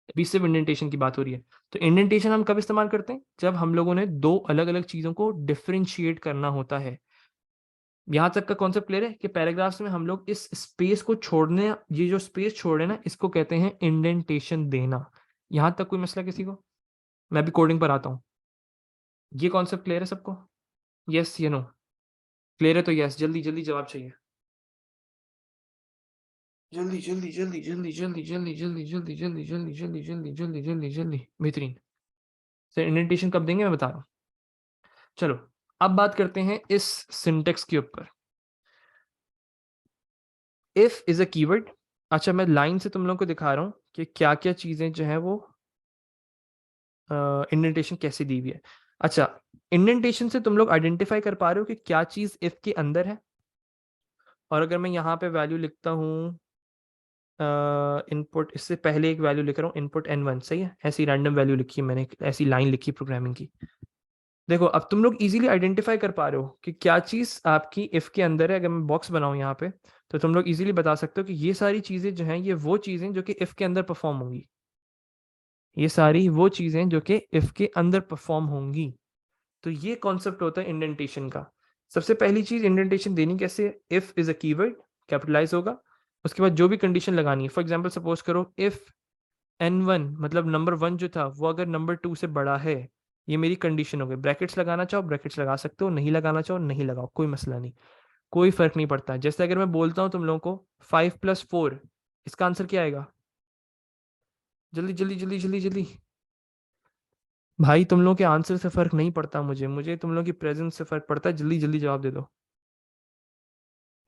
अभी सिर्फ इंडेंटेशन की बात हो रही है। तो इंडेंटेशन हम कब इस्तेमाल करते हैं? जब हम लोगों ने दो अलग अलग चीजों को डिफरेंशिएट करना होता है। यहाँ तक का कॉन्सेप्ट क्लियर है कि पैराग्राफ्स में हम लोग इस स्पेस को छोड़ने, ये जो स्पेस छोड़े ना, इसको कहते हैं इंडेंटेशन देना। यहाँ तक कोई मसला किसी को? मैं भी कोडिंग पर आता हूँ। ये कॉन्सेप्ट क्लियर है सबको? यस या नो? क्लियर है तो यस, जल्दी जल्दी जवाब चाहिए, जल्दी जल्दी जल्दी जल्दी जल्दी जल्दी जल्दी जल्दी जल्दी जल्दी जल्दी जल्दी जल्दी जल्दी जल्दी, बेहतरीन। सर इंडेंटेशन कब देंगे मैं बता रहा हूँ। चलो अब बात करते हैं इस सिंटेक्स के ऊपर। If is a keyword. अच्छा, मैं लाइन से तुम लोगों को दिखा रहा हूँ कि क्या क्या चीजें जो है वो इंडेंटेशन कैसे दी हुई है। अच्छा, इंडेंटेशन से तुम लोग आइडेंटिफाई कर पा रहे हो कि क्या चीज इफ के अंदर है। और अगर मैं यहाँ पे वैल्यू लिखता हूँ इनपुट, इससे पहले एक वैल्यू लिख रहा हूँ इनपुट n1, सही है, ऐसी रैंडम वैल्यू लिखी है मैंने, ऐसी लाइन लिखी प्रोग्रामिंग की। देखो अब तुम लोग इजीली आइडेंटिफाई कर पा रहे हो कि क्या चीज आपकी इफ के अंदर है। अगर मैं बॉक्स बनाऊं यहाँ पे, तो तुम लोग इजीली बता सकते हो कि ये सारी चीजें जो हैं ये वो चीजें जो कि इफ के अंदर परफॉर्म होंगी। ये सारी वो चीजें जो कि इफ के अंदर परफॉर्म होंगी। तो ये कॉन्सेप्ट होता है इंडेंटेशन का। सबसे पहली चीज इंडेंटेशन देनी कैसे है, if is a keyword, capitalize होगा। उसके बाद जो भी कंडीशन लगानी है, फॉर एग्जाम्पल सपोज करो इफ n1 मतलब नंबर वन जो था वो अगर नंबर टू से बड़ा है, ये मेरी कंडीशन हो गई। ब्रैकेट्स लगाना चाहो ब्रैकेट्स लगा सकते हो, नहीं लगाना चाहो नहीं लगाओ, कोई मसला नहीं, कोई फर्क नहीं पड़ता। जैसे अगर मैं बोलता हूँ तुम लोगों को 5 + 4, इसका आंसर क्या आएगा? जल्दी जल्दी जल्दी जल्दी जल्दी। भाई तुम लोगों के आंसर से फर्क नहीं पड़ता, मुझे तुम लोगों की प्रेजेंस से फर्क पड़ता है। जल्दी जल्दी जवाब दे दो।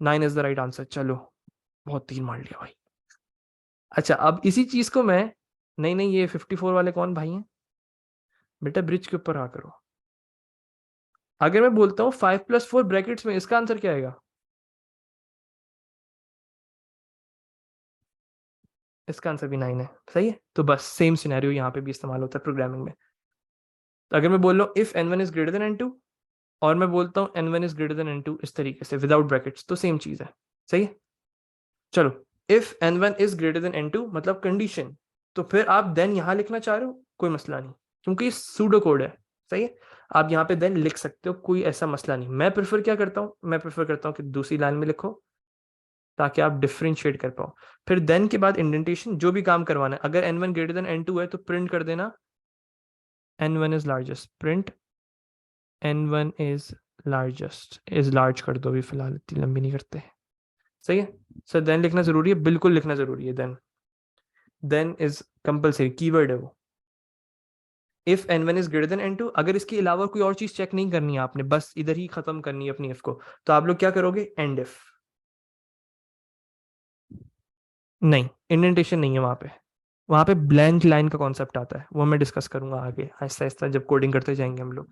9 इज द राइट आंसर। चलो, बहुत तीर मार लिया भाई। अच्छा, अब इसी चीज को मैं, नहीं नहीं, ये 54 वाले कौन भाई हैं? बेटा ब्रिज के ऊपर आ करो। अगर मैं बोलता हूँ 5 + 4 ब्रैकेट्स में, इसका आंसर क्या आएगा? इसका आंसर भी 9 है। सही है। तो बस सेम सिनेरियो यहाँ पे भी इस्तेमाल होता है प्रोग्रामिंग में। तो अगर मैं बोल रहा हूँ if n1 is greater than n2, और मैं बोलता हूँ n1 is greater than n2 इस तरीके से विदाउट ब्रैकेट्स, तो सेम चीज है। सही है। चलो, if n1 is greater than n2 मतलब कंडीशन, तो फिर आप देन यहां लिखना चाह रहे हो, कोई मसला नहीं, क्योंकि सूडो कोड है। सही है। आप यहाँ पे देन लिख सकते हो, कोई ऐसा मसला नहीं। मैं प्रेफर क्या करता हूँ, मैं प्रेफर करता हूँ कि दूसरी लाइन में लिखो, ताकि आप डिफ्रेंशिएट कर पाओ। फिर देन के बाद इंडेंटेशन, जो भी काम करवाना है, अगर n1 ग्रेटर देन n2 है तो प्रिंट कर देना n1 is largest, print n1 is largest, is large कर दो, अभी फिलहाल इतनी लंबी नहीं करते। सही है। सर देन लिखना जरूरी है, बिल्कुल लिखना जरूरी है। देन इज कंपलसरी, कीवर्ड है वो। If n1 is greater than n2, अगर इसके अलावा कोई और चीज चेक नहीं करनी है आपने, बस इधर ही खत्म करनी है अपनी इफ को, तो आप लोग क्या करोगे, एंड इफ। नहीं, इंडेंटेशन नहीं है वहां पे। वहां पे ब्लैंक लाइन का कॉन्सेप्ट आता है, वो मैं डिस्कस करूंगा आगे आहिस्ता आहिस्ता जब कोडिंग करते जाएंगे हम लोग।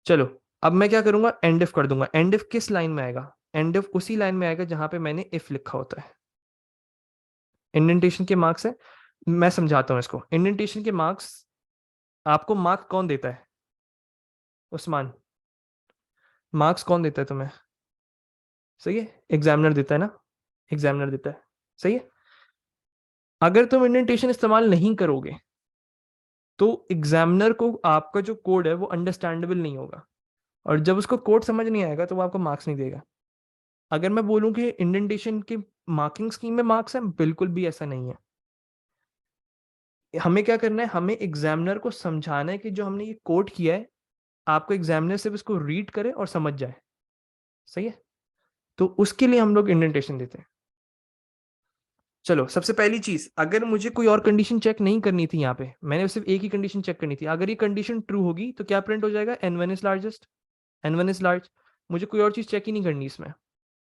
चलो, अब मैं क्या करूंगा, एंड इफ कर दूंगा। एंड इफ किस लाइन में आएगा? एंड इफ उसी लाइन में आएगा जहां पे मैंने इफ लिखा होता है। इंडेंटेशन के मार्क्स है, मैं समझाता हूँ इसको। इंडेंटेशन के मार्क्स आपको मार्क कौन देता है? उस्मान, मार्क्स कौन देता है तुम्हें? सही है, एग्जामिनर देता है ना, एग्जामिनर देता है। सही है। अगर तुम इंडेंटेशन इस्तेमाल नहीं करोगे तो एग्जामिनर को आपका जो कोड है वो अंडरस्टैंडेबल नहीं होगा, और जब उसको कोड समझ नहीं आएगा तो वो आपको मार्क्स नहीं देगा। अगर मैं बोलूं कि इंडेंटेशन की मार्किंग स्कीम में मार्क्स है, बिल्कुल भी ऐसा नहीं है। हमें क्या करना है, हमें एग्जामिनर को समझाना है कि जो हमने ये कोड किया है, आपको एग्जामिनर सिर्फ इसको रीड करे और समझ जाए। सही है। तो उसके लिए हम लोग इंडेंटेशन देते हैं। चलो, सबसे पहली चीज, अगर मुझे कोई और कंडीशन चेक नहीं करनी थी, यहाँ पे मैंने सिर्फ एक ही कंडीशन चेक करनी थी। अगर ये कंडीशन ट्रू होगी तो क्या प्रिंट हो जाएगा, n1 is largest, n1 is large. मुझे कोई और चीज चेक ही नहीं करनी इसमें।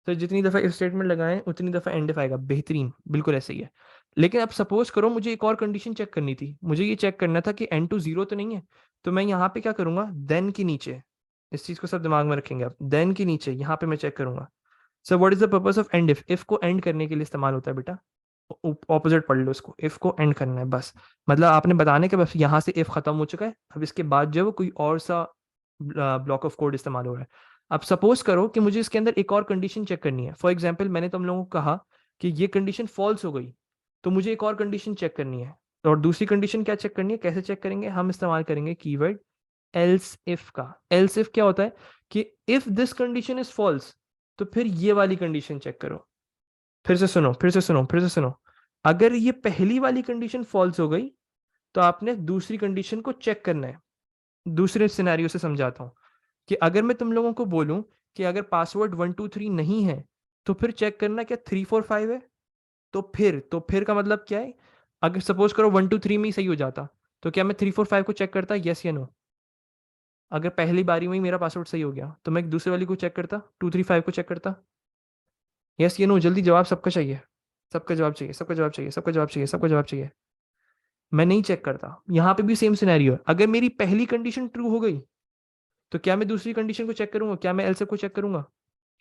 तो जितनी दफा इफ स्टेटमेंट लगाएं उतनी दफा एंड इफ आएगा, बेहतरीन, बिल्कुल ऐसे ही है। लेकिन अब सपोज करो मुझे एक और कंडीशन चेक करनी थी, मुझे ये चेक करना था कि n2 0 तो नहीं है। तो मैं यहाँ पे क्या करूंगा, देन के नीचे, इस चीज को सब दिमाग में रखेंगे आप, देन के नीचे यहाँ पे मैं चेक करूंगा। So what is the purpose of and if? If को एंड करने के लिए इस्तेमाल होता है बेटा। ऑपोजिट पढ़ लो इसको, इफ को एंड करना है बस। मतलब आपने बताने के बस यहाँ से इफ खत्म हो चुका है, अब इसके बाद जो है वो कोई और सा ब्लॉक ऑफ कोड इस्तेमाल हो रहा है। अब सपोज करो कि मुझे इसके अंदर एक और कंडीशन चेक करनी है। फॉर एग्जाम्पल मैंने तुम लोगों को कहा कि ये कंडीशन फॉल्स हो गई, तो मुझे एक और कंडीशन चेक करनी है। और दूसरी कंडीशन क्या चेक करनी है, कैसे चेक करेंगे, हम इस्तेमाल करेंगे कीवर्ड एल्स इफ का। एल्स इफ क्या होता है कि if this condition is false, तो फिर ये वाली कंडीशन चेक करो। फिर से सुनो, फिर से सुनो, फिर से सुनो। अगर ये पहली वाली कंडीशन फॉल्स हो गई, तो आपने दूसरी कंडीशन को चेक करना है। दूसरे सिनेरियो से समझाता हूं कि अगर मैं तुम लोगों को बोलूं कि अगर पासवर्ड 123 नहीं है, तो फिर चेक करना क्या 345 है। तो फिर का मतलब क्या है, अगर सपोज करो 123 में ही सही हो जाता, तो क्या मैं 345 को चेक करता, यस या नो? अगर पहली बारी में ही मेरा पासवर्ड सही हो गया, तो मैं दूसरे वाली को चेक करता, 235 को चेक करता, यस या नो? जल्दी जवाब सबका चाहिए, सबका जवाब चाहिए, सबका जवाब चाहिए, सबका जवाब चाहिए, सबका जवाब चाहिए। मैं नहीं चेक करता। यहां पे भी सेम सिनेरियो है। अगर मेरी पहली कंडीशन ट्रू हो गई, तो क्या मैं दूसरी कंडीशन को चेक करूंगा, क्या मैं एल्स को चेक करूंगा,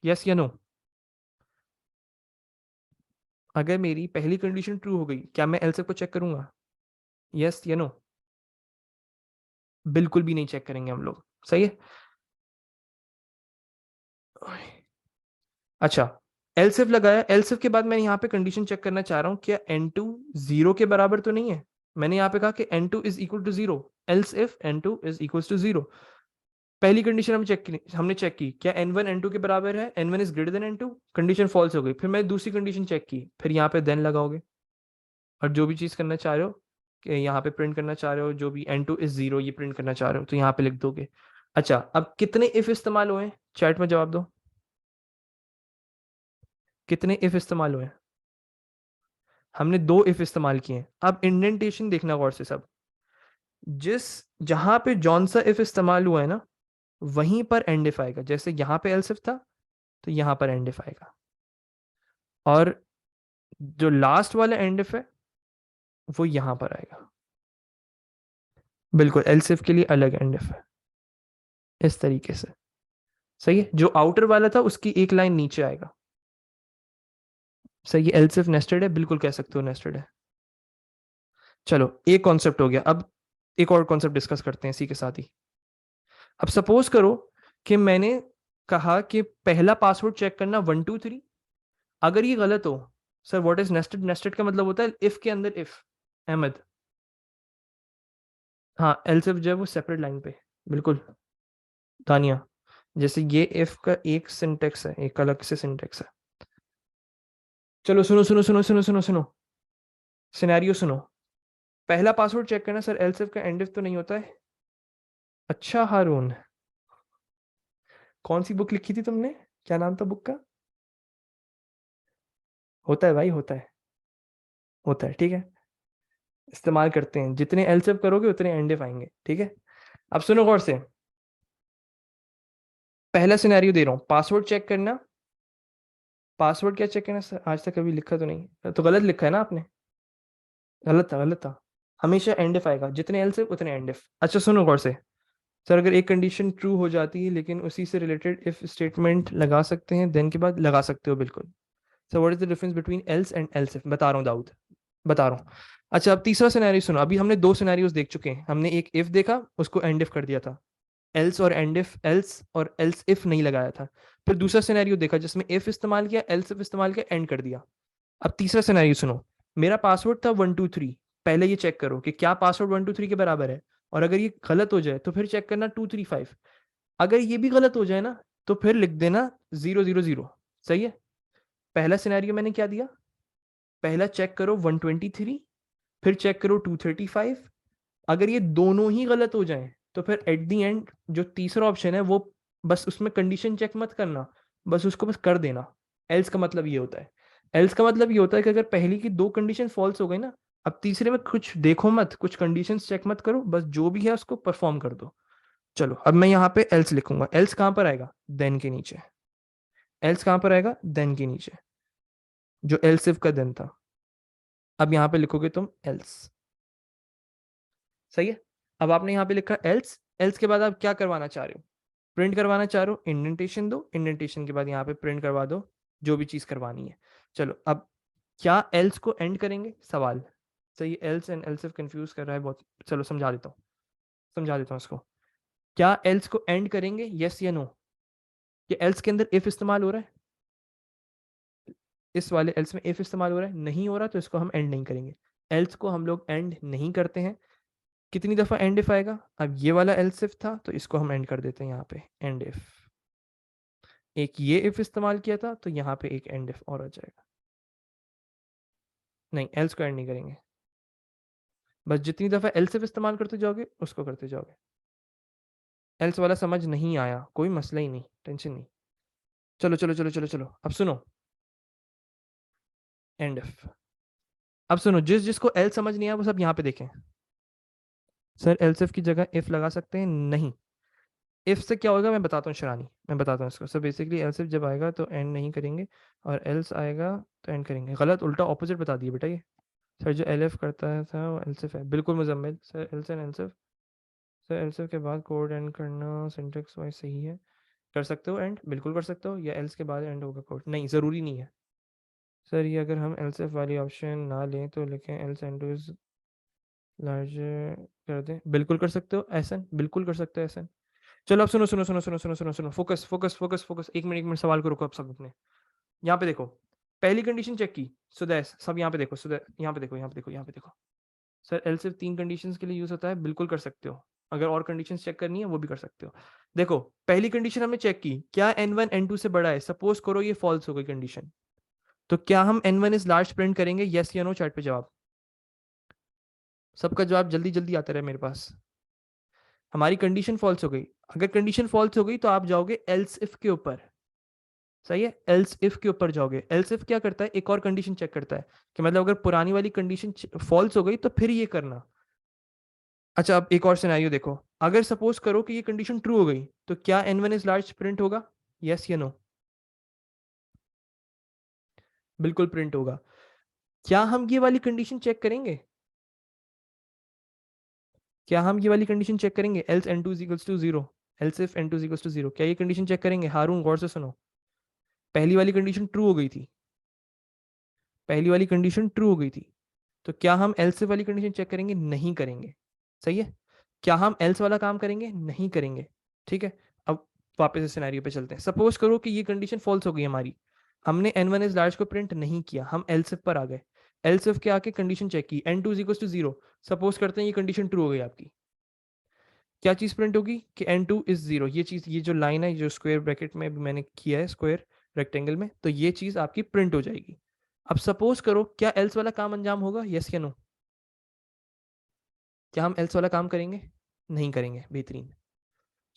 यस या नो? अगर मेरी पहली कंडीशन ट्रू हो गई, क्या मैं एल्स को चेक करूंगा, यस या नो? बिल्कुल भी नहीं चेक करेंगे हम लोग। सही है। अच्छा, एलसिफ लगाया, एलसिफ के बाद मैं यहाँ पे कंडीशन चेक करना चाह रहा हूँ, क्या n2 0 के बराबर तो नहीं है। मैंने यहाँ पे कहा कि n2 is equal to 0, else if n2 is equal to 0। पहली कंडीशन हमने चेक की, क्या n1 n2 के बराबर है, n1 is greater than n2, condition false हो गई। फिर मैं दूसरी कंडीशन चेक की, फिर यहाँ पे देन लगाओगे, और जो भी चीज़ करना चाह रहे हो, कि यहाँ पे प्रिंट करना चाह रहे हो, जो भी n2 इज 0 ये प्रिंट करना चाह रहे हो, तो यहाँ पे लिख दोगे। अच्छा, अब कितने इफ इस्तेमाल हुए, चैट में जवाब दो, कितने इफ इस्तेमाल हुए। हमने 2 इफ इस्तेमाल किए हैं। अब इंडेंटेशन देखना गौर से सब, जिस जहां पे जौन सा इफ इस्तेमाल हुआ है ना, वहीं पर एंड इफ आएगा। जैसे यहां पे एल्स इफ था, तो यहां पर एंड इफ आएगा, और जो लास्ट वाला एंड इफ है वो यहां पर आएगा। बिल्कुल, एल्स इफ के लिए अलग एंड इफ है, इस तरीके से। सही है, जो आउटर वाला था उसकी एक लाइन नीचे आएगा। सही है, एल्स इफ नेस्टेड है, बिल्कुल कह सकते हो नेस्टेड है। चलो, एक कॉन्सेप्ट हो गया, अब एक और कॉन्सेप्ट डिस्कस करते हैं इसी के साथ ही। अब सपोज करो कि मैंने कहा कि पहला पासवर्ड चेक करना 123, अगर ये गलत हो, sir what is nested, nested का मतलब होता है इफ के अंदर इफ। अहमद, हाँ, एल्स इफ जो है वो सेपरेट लाइन पे, बिल्कुल। दानिया, जैसे ये इफ का एक सिंटेक्स है, एक अलग से सिंटेक्स है। चलो सुनो सुनो सुनो सुनो सुनो सुनो, सिनेरियो सुनो। पहला पासवर्ड चेक करना, सर एल्स इफ का एंड इफ तो नहीं होता है। अच्छा हारून, कौन सी बुक लिखी थी तुमने, क्या नाम था बुक का। होता है भाई, होता है, होता है, ठीक है। इस्तेमाल करते हैं, जितने एल्स इफ करोगे उतने एंड इफ आएंगे, ठीक है। अब सुनो गौर से, पहला सिनेरियो दे रहा हूं, पासवर्ड चेक करना। पासवर्ड क्या चेक करना सर, आज तक कभी लिखा तो नहीं, तो गलत लिखा है ना आपने। गलत था, गलत था। हमेशा एंड इफ आएगा, जितने एल से उतने एंड इफ। अच्छा सुनो गौर से, सर अगर एक कंडीशन ट्रू हो जाती है लेकिन उसी से रिलेटेड इफ स्टेटमेंट लगा सकते हैं, देन के बाद लगा सकते हो, बिल्कुल। Sir what is the difference between else and else if, बता रहा हूँ दाऊद, बता रहा हूँ। अच्छा, अब तीसरा सिनेरियो सुनो, अभी हमने 2 सिनेरियोस देख चुके हैं। हमने एक इफ देखा, उसको एंड इफ कर दिया था, एल्स और एंड इफ, एल्स और एल्स इफ नहीं लगाया था। फिर दूसरा सिनेरियो देखा जिसमें इफ इस्तेमाल किया, एल्स इफ इस्तेमाल किया, एंड कर दिया। अब तीसरा सिनेरियो सुनो, मेरा पासवर्ड था 123। पहले ये चेक करो कि क्या पासवर्ड 123 के बराबर है, और अगर ये गलत हो जाए तो फिर चेक करना 235। अगर ये भी गलत हो जाए ना, तो फिर लिख देना 000। सही है। पहला सिनेरियो मैंने क्या दिया, पहला चेक करो 123, फिर चेक करो 235। अगर ये दोनों ही गलत हो जाएं, तो फिर एट दी एंड जो तीसरा ऑप्शन है वो, बस उसमें कंडीशन चेक मत करना, बस उसको बस कर देना। एल्स का मतलब ये होता है, एल्स का मतलब ये होता है कि अगर पहली की 2 कंडीशन फॉल्स हो गई ना, अब तीसरे में कुछ देखो मत, कुछ कंडीशन चेक मत करो, बस जो भी है उसको परफॉर्म कर दो। चलो, अब मैं यहाँ पे एल्स लिखूंगा, एल्स कहाँ पर आएगा, देन के नीचे। एल्स कहाँ पर आएगा, देन के नीचे, जो एल्स इफ का देन था। अब यहाँ पे लिखोगे तुम एल्स। सही है। अब आपने यहाँ पे लिखा एल्स, एल्स के बाद आप क्या करवाना चाह रहे हो, प्रिंट करवाना चाह रहे हो, इंडेंटेशन दो, इंडेंटेशन के बाद यहाँ पे प्रिंट करवा दो, जो भी चीज़ करवानी है। चलो, अब क्या एल्स को एंड करेंगे, सवाल। सही, एल्स एंड एल्स कंफ्यूज कर रहा है बहुत। चलो समझा देता हूँ, समझा देता हूँ इसको। क्या एल्स को एंड करेंगे, यस या नो। ये एल्स के अंदर इफ इस्तेमाल हो रहा है, इस वाले एल्स में इफ इस्तेमाल हो रहा है, नहीं हो रहा तो इसको हम एंड नहीं करेंगे। एल्स को हम लोग एंड नहीं करते हैं। कितनी दफा एंड इफ आएगा, अब ये वाला एल्स इफ था तो इसको हम एंड कर देते हैं यहाँ पे, एंड इफ। एक ये इफ इस्तेमाल किया था तो यहाँ पे एक एंड इफ और आ जाएगा। नहीं, एल्स को एंड नहीं करेंगे, बस जितनी दफा एल्स इफ इस्तेमाल करते जाओगे उसको करते जाओगे। एल्स वाला समझ नहीं आया, कोई मसला ही नहीं, टेंशन नहीं। चलो चलो चलो चलो चलो, अब सुनो, एंड इफ। अब सुनो, जिस जिसको एल समझ नहीं आया वो सब यहाँ पे देखें। सर एल्स इफ की जगह इफ लगा सकते हैं, नहीं। इफ से क्या होगा मैं बताता हूँ शरानी, मैं बताता हूँ इसको। सर बेसिकली एल्स इफ जब आएगा तो एंड नहीं करेंगे, और एल्स आएगा तो एंड करेंगे। गलत, उल्टा ऑपोजिट बता दिए बेटा ये। सर जो एल एफ करता है था वो एल्स इफ है, बिल्कुल Muzammil. Sir else and else if, sir else if के बाद कोड एंड करना सिंटेक्स वाइज सही है, कर सकते हो एंड, बिल्कुल कर सकते हो, या एल्स के बाद एंड होगा कोड, नहीं ज़रूरी नहीं है। सर ये अगर हम एल्स इफ वाली ऑप्शन ना लें तो लिखें एल्स एंड इज लार्ज कर दें, बिल्कुल कर सकते हो ऐसा, बिल्कुल कर सकते हो ऐसा। चलो अब सुनो सुनो सुनो सुनो सुनो सुनो सुनो, फोकस फोकस फोकस फोकस, एक मिनट सवाल को रुको अब सब अपने। यहाँ पे देखो, पहली कंडीशन चेक की, सुदैस सब यहाँ पे देखो, यहाँ पे देखो, यहाँ पे देखो, यहाँ पे देखो। सर एल सिर्फ 3 कंडीशंस के लिए यूज होता है, बिल्कुल कर सकते हो। अगर और कंडीशंस चेक करनी है वो भी कर सकते हो। देखो, पहली कंडीशन हमने चेक की, क्या n1 n2 से बड़ा है? सपोज करो ये फॉल्स हो गई कंडीशन, तो क्या हम n1 इज लार्ज प्रिंट करेंगे? यस या नो, चैट पे जवाब। सबका जवाब जल्दी जल्दी आता रहे मेरे पास। हमारी कंडीशन फॉल्स हो गई। अगर कंडीशन फॉल्स हो गई तो आप जाओगे एल्स इफ के ऊपर। सही है, एल्स इफ के ऊपर जाओगे। एल्स इफ क्या करता है? एक और कंडीशन चेक करता है कि मतलब अगर पुरानी वाली कंडीशन फॉल्स हो गई तो फिर ये करना। अच्छा, अब एक और सिनेरियो देखो। अगर सपोज करो कि ये कंडीशन ट्रू हो गई, तो क्या n1 इज लार्ज प्रिंट होगा? यस या नो? बिल्कुल प्रिंट होगा। क्या हम ये वाली कंडीशन चेक करेंगे? क्या हम ये वाली कंडीशन चेक करेंगे? Else n2 is equals to 0, else if n2 is equals to 0, क्या ये कंडीशन चेक करेंगे? हारून गौर से सुनो, पहली वाली कंडीशन ट्रू हो गई थी, पहली वाली कंडीशन ट्रू हो गई थी, तो क्या हम एल्स वाली कंडीशन चेक करेंगे? नहीं करेंगे। सही है। क्या हम एल्स वाला काम करेंगे? नहीं करेंगे। ठीक है। अब वापस इस सिनेरियो पे चलते हैं। सपोज करो कि ये कंडीशन फॉल्स हो गई हमारी, हमने n1 इज लार्ज को प्रिंट नहीं किया, हम एल्सिफ पर आ गए। एल्सिफ के आके कंडीशन चेक की, n2 is equal to 0। Suppose करते हैं ये कंडीशन ट्रू हो गई आपकी, क्या चीज प्रिंट होगी? कि n2 इज 0। ये चीज, ये जो लाइन है, जो स्क्वायर ब्रैकेट में मैंने किया है, स्क्वायर रेक्टेंगल में, तो ये चीज आपकी प्रिंट हो जाएगी। अब सपोज करो, क्या एल्स वाला काम अंजाम होगा? यस या नो? क्या हम एल्स वाला काम करेंगे? नहीं करेंगे। बेहतरीन।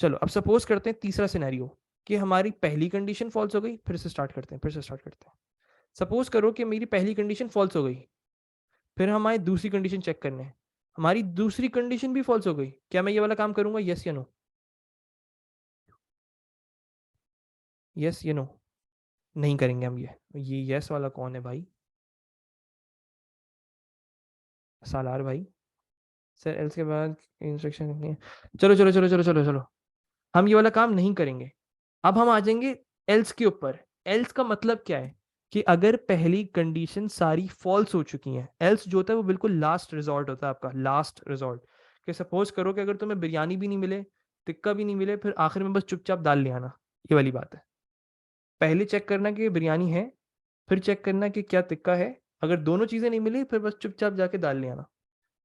चलो अब सपोज करते हैं तीसरा सिनेरियो, कि हमारी पहली कंडीशन फॉल्स हो गई। फिर से स्टार्ट करते हैं, फिर से स्टार्ट करते हैं। सपोज करो कि मेरी पहली कंडीशन फॉल्स हो गई, फिर हमारी दूसरी कंडीशन चेक करने हैं, हमारी दूसरी कंडीशन भी फॉल्स हो गई, क्या मैं ये वाला काम करूंगा? यस या नो? यस या नो? नहीं करेंगे हम ये यस वाला कौन है भाई? सालार भाई। सर एल्स के बाद इंस्ट्रक्शन नहीं है। चलो चलो चलो चलो चलो चलो, हम ये वाला काम नहीं करेंगे। अब हम आ जाएंगे एल्स के ऊपर। एल्स का मतलब क्या है? कि अगर पहली कंडीशन सारी फॉल्स हो चुकी हैं, एल्स जो होता है वो बिल्कुल लास्ट रिजॉर्ट होता है आपका, लास्ट रिजॉर्ट। कि सपोज करो कि अगर तुम्हें बिरयानी भी नहीं मिले, टिक्का भी नहीं मिले, फिर आखिर में बस चुपचाप दाल ले आना, ये वाली बात है। पहले चेक करना कि बिरयानी है, फिर चेक करना कि क्या टिक्का है। अगर दोनों चीजें नहीं मिली, फिर बस चुपचाप जाके दाल ले आना।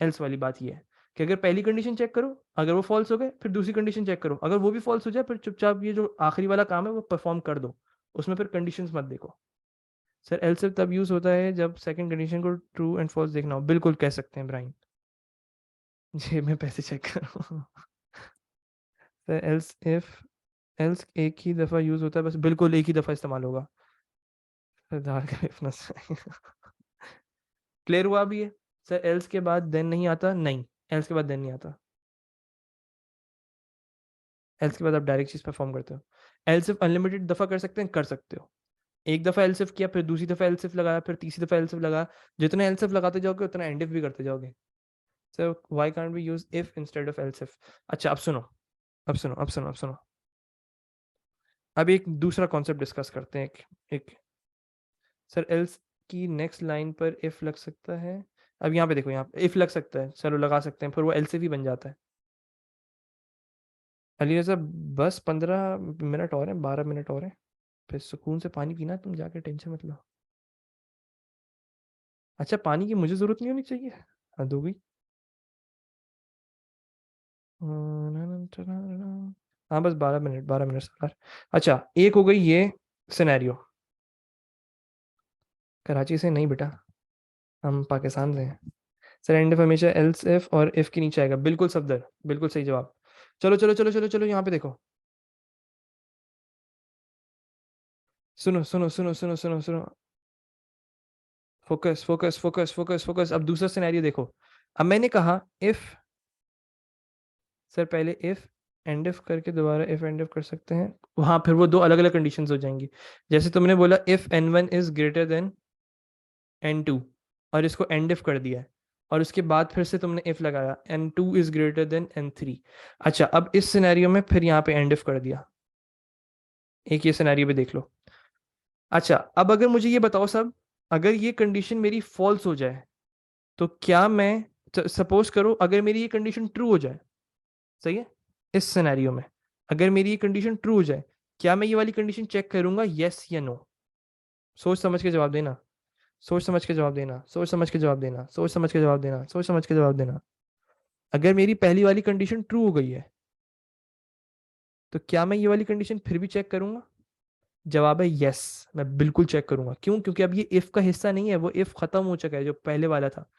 एल्स वाली बात ये है कि अगर पहली कंडीशन चेक करो, अगर वो फॉल्स हो गए, फिर दूसरी कंडीशन चेक करो, अगर वो भी फॉल्स हो जाए, फिर चुपचाप ये जो आखिरी वाला काम है वो परफॉर्म कर दो, उसमें फिर कंडीशंस मत देखो। सर एल सिर्फ तब यूज होता है जब सेकंड कंडीशन को ट्रू एंड फॉल्स देखना हो। बिल्कुल कह सकते हैं ब्राइन। जी मैं पैसे चेक कर रहा हूँ। सर एल्स इफ, एल्स एक ही दफा यूज होता है बस, बिल्कुल एक ही दफा इस्तेमाल होगा। सर दाल का रेफरेंस क्लियर हुआ भी है? सर एल्स के बाद देन नहीं आता? नहीं, एल्स के बाद देन नहीं आता। एल्स के बाद आप डायरेक्ट चीज परफॉर्म करते हो। एल्स इफ अनलिमिटेड दफा कर सकते हैं, कर सकते हो। एक दफा एल्सिफ किया, फिर दूसरी दफा एल्सिफ लगाया, फिर तीसरी दफा एल्सिफ लगाया, जितने एल्सिफ लगाते जाओगे उतना एंड इफ भी करते जाओगे। Sir why can't we use if instead of elsif? अच्छा अब सुनो, अब सुनो, अब सुनो, अब सुनो। अब एक दूसरा कॉन्सेप्ट डिस्कस करते हैं। एक सर एल्स की नेक्स्ट लाइन पर इफ लग सकता है। अब यहाँ पे देखो, यहाँ पे इफ लग सकता है, चलो लगा सकते हैं, फिर वो एल्सिफ ही बन जाता है। अली रजा, बस 15 मिनट और है, 12 मिनट और है, फिर सुकून से पानी पीना, तुम जाके टेंशन मत लो। अच्छा, पानी की मुझे जरूरत नहीं होनी चाहिए? हद हो गई। हाँ बस 12 मिनट, 12 मिनट सर। अच्छा एक हो गई ये सिनेरियो। कराची से नहीं बेटा, हम पाकिस्तान से हैं। सर एंड इफ हमेशा एल्स इफ और इफ के नीचे आएगा, बिल्कुल सफदर, बिल्कुल सही जवाब। चलो चलो चलो चलो चलो, यहाँ पे देखो, सुनो सुनो सुनो सुनो सुनो सुनो, focus focus focus focus focus. अब दूसरा सिनेरियो देखो। अब मैंने कहा इफ, सर पहले इफ एंड इफ करके दोबारा इफ एंड इफ कर सकते हैं, वहां फिर वो दो अलग अलग कंडीशंस हो जाएंगी। जैसे तुमने बोला if n1 is greater than n2, और इसको एंड इफ कर दिया है, और उसके बाद फिर से तुमने इफ लगाया n2 is greater than n3। अच्छा अब इस सिनेरियो में फिर यहाँ पे एंड इफ कर दिया। एक ये सिनेरियो भी देख लो। अच्छा अब अगर मुझे ये बताओ सब, अगर ये कंडीशन मेरी फॉल्स हो जाए, तो क्या मैं, सपोज करो अगर मेरी ये कंडीशन ट्रू हो जाए, सही है, इस सिनेरियो में, अगर मेरी ये कंडीशन ट्रू हो जाए, क्या मैं ये वाली कंडीशन चेक करूंगा, यस या नो? सोच समझ के जवाब देना, सोच समझ के जवाब देना, सोच समझ के जवाब देना, सोच समझ के जवाब देना, सोच समझ के जवाब देना। अगर मेरी पहली वाली कंडीशन ट्रू हो गई है, तो क्या मैं ये वाली कंडीशन फिर भी चेक करूंगा? जवाब है यस, मैं बिल्कुल चेक करूंगा। क्यों? क्योंकि अब ये इफ का हिस्सा नहीं है, वो इफ खत्म हो चुका है जो पहले वाला था।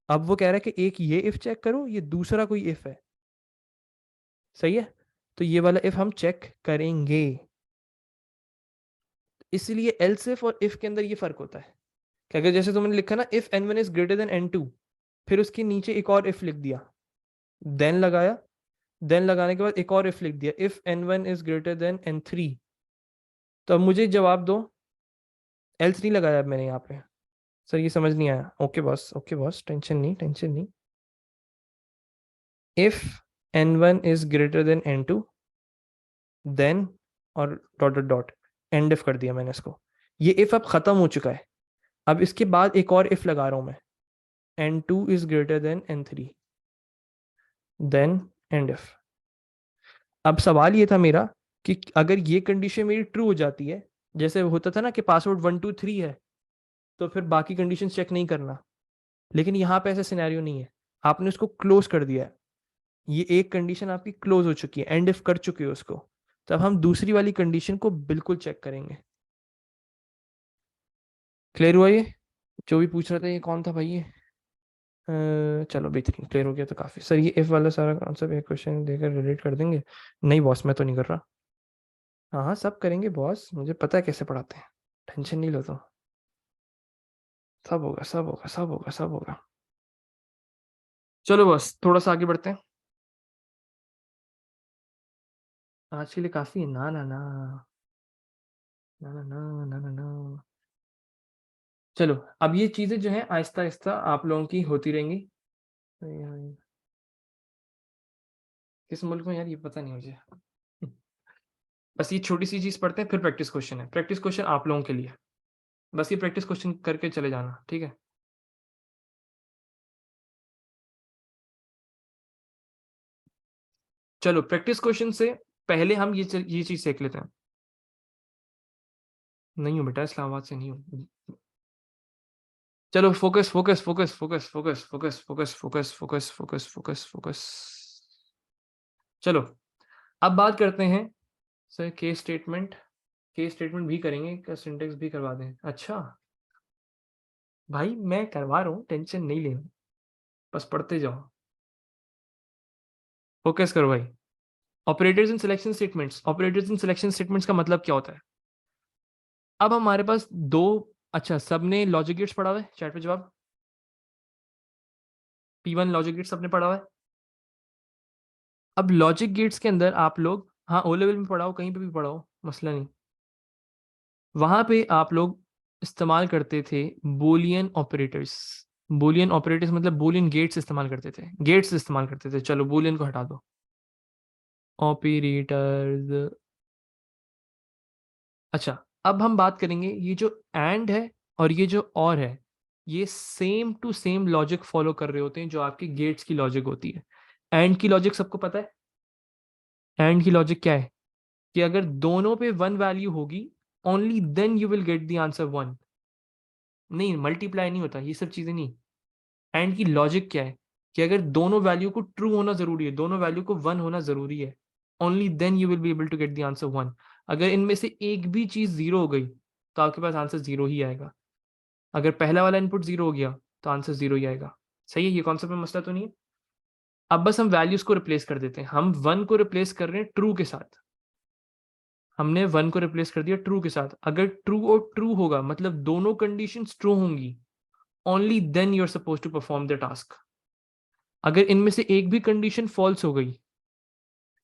अब वो कह रहा है कि एक ये इफ चेक करो, ये दूसरा कोई इफ है। सही है, तो ये वाला इफ हम चेक करेंगे। इसलिए एल्स इफ और इफ के अंदर ये फर्क होता है कि अगर जैसे तुमने लिखा ना, if n1 is greater than n2, फिर उसके नीचे एक और इफ लिख दिया, देन लगाया, देन लगाने के बाद एक और इफ लिख दिया, if n1 is greater than n3, तो अब मुझे जवाब दो। एल्स नहीं लगाया अब मैंने यहाँ पे। सर ये समझ नहीं आया। Okay boss, okay boss, tension नहीं, टेंशन नहीं। If n1 is greater than n2, then, और dot dot dot, end if कर दिया मैंने इसको। ये इफ अब खत्म हो चुका है। अब इसके बाद एक और इफ लगा रहा हूं मैं, n2 is greater than n3, then end if. अब सवाल ये था मेरा कि अगर ये कंडीशन मेरी ट्रू हो जाती है, जैसे होता था ना कि पासवर्ड 123 है, तो फिर बाकी कंडीशन चेक नहीं करना। लेकिन यहाँ पे ऐसा सिनेरियो नहीं है, आपने उसको क्लोज कर दिया है। ये एक कंडीशन आपकी क्लोज हो चुकी है, एंड इफ कर चुके हो उसको। तब हम दूसरी वाली कंडीशन को बिल्कुल चेक करेंगे। क्लियर हुआ ये? जो भी पूछ रहा था ये कौन था भाई ये? चलो बेहतरीन, क्लियर हो गया तो काफी। सर ये इफ वाला सारा कॉन्सेप्ट एक क्वेश्चन देकर रिलेट कर देंगे? नहीं बॉस, मैं तो नहीं कर रहा। हाँ हाँ, सब करेंगे बॉस, मुझे पता है कैसे पढ़ाते हैं, टेंशन नहीं लो तो। सब होगा, सब होगा, सब होगा, सब होगा। चलो बस थोड़ा सा आगे बढ़ते हैं। आज के लिए काफी है। ना ना ना ना ना ना ना ना ना। चलो, अब ये चीजें जो है आहिस्ता आहिस्ता आप लोगों की होती रहेंगी। किस मुल्क में यार, ये पता नहीं मुझे। बस ये छोटी सी चीज पढ़ते हैं, फिर प्रैक्टिस क्वेश्चन है। प्रैक्टिस क्वेश्चन आप लोगों के लिए, बस ये प्रैक्टिस क्वेश्चन करके चले जाना, ठीक है? चलो, प्रैक्टिस क्वेश्चन से पहले हम ये चीज सीख लेते हैं। नहीं हूँ बेटा, इस्लामाबाद से नहीं हूँ। चलो, focus focus focus focus focus focus focus focus focus focus focus focus. चलो, अब बात करते हैं sir case statement. Case statement भी करेंगे क्या? सिंटेक्स भी करवा दें? अच्छा भाई, मैं करवा रहा हूँ, टेंशन नहीं लेना, बस पढ़ते जाओ। फोकस करो भाई। Operators in selection statements. Operators in selection statements का मतलब क्या होता है? अब हमारे पास दो, अच्छा सबने लॉजिक गेट्स पढ़ा हुआ है? चैट पे जवाब। P1 लॉजिक गेट्स सबने पढ़ा हुआ है? अब लॉजिक गेट्स के अंदर आप लोग, हाँ ओ लेवल में पढ़ाओ, कहीं पे भी पढ़ाओ, मसला नहीं। वहां पे आप लोग इस्तेमाल करते थे बोलियन ऑपरेटर्स। बोलियन ऑपरेटर्स मतलब बोलियन गेट्स इस्तेमाल करते थे, गेट्स इस्तेमाल करते थे। चलो बोलियन को हटा दो, ऑपरेटर्स। अच्छा, अब हम बात करेंगे ये जो एंड है और ये जो और है, ये same to same logic follow कर रहे होते हैं जो आपके गेट्स की लॉजिक होती है। एंड की लॉजिक सबको पता है। एंड की लॉजिक क्या है? कि अगर दोनों पे वन वैल्यू होगी, only then you will get the answer one. नहीं, मल्टीप्लाई नहीं होता, ये सब चीजें नहीं। एंड की लॉजिक क्या है? कि अगर दोनों वैल्यू को ट्रू होना जरूरी है, दोनों वैल्यू को वन होना जरूरी है, only then you will be able to get the answer one. अगर इनमें से एक भी चीज जीरो हो गई, तो आपके पास आंसर जीरो ही आएगा। अगर पहला वाला इनपुट जीरो हो गया, तो आंसर जीरो ही आएगा। सही है? ये कॉन्सेप्ट में मसला तो नहीं है। अब बस हम वैल्यूज को रिप्लेस कर देते हैं। हम वन को रिप्लेस कर रहे हैं ट्रू के साथ। हमने वन को रिप्लेस कर दिया ट्रू के साथ। अगर ट्रू और ट्रू होगा मतलब दोनों कंडीशन ट्रू होंगी, only then you are suppose to perform the task. अगर इनमें से एक भी कंडीशन फॉल्स हो गई,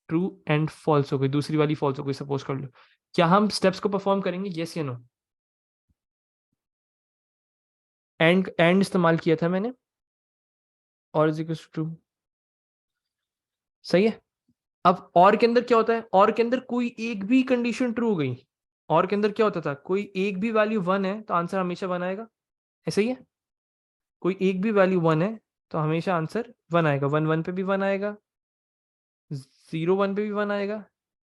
ट्रू एंड फॉल्स हो गई, दूसरी वाली फॉल्स हो गई सपोज कर लो, क्या हम स्टेप्स को परफॉर्म करेंगे? यस या नो? एंड इस्तेमाल किया था मैंने, और इज इक्वल्स टू ट्रू। सही है। अब और के अंदर क्या होता है? और के अंदर कोई एक भी कंडीशन ट्रू हो गई, और के अंदर क्या होता था? कोई एक भी वैल्यू वन है तो आंसर हमेशा वन आएगा। ऐसा ही है, कोई एक भी वैल्यू वन है तो हमेशा आंसर वन आएगा। वन वन पे भी वन आएगा, जीरो वन पे भी वन आएगा,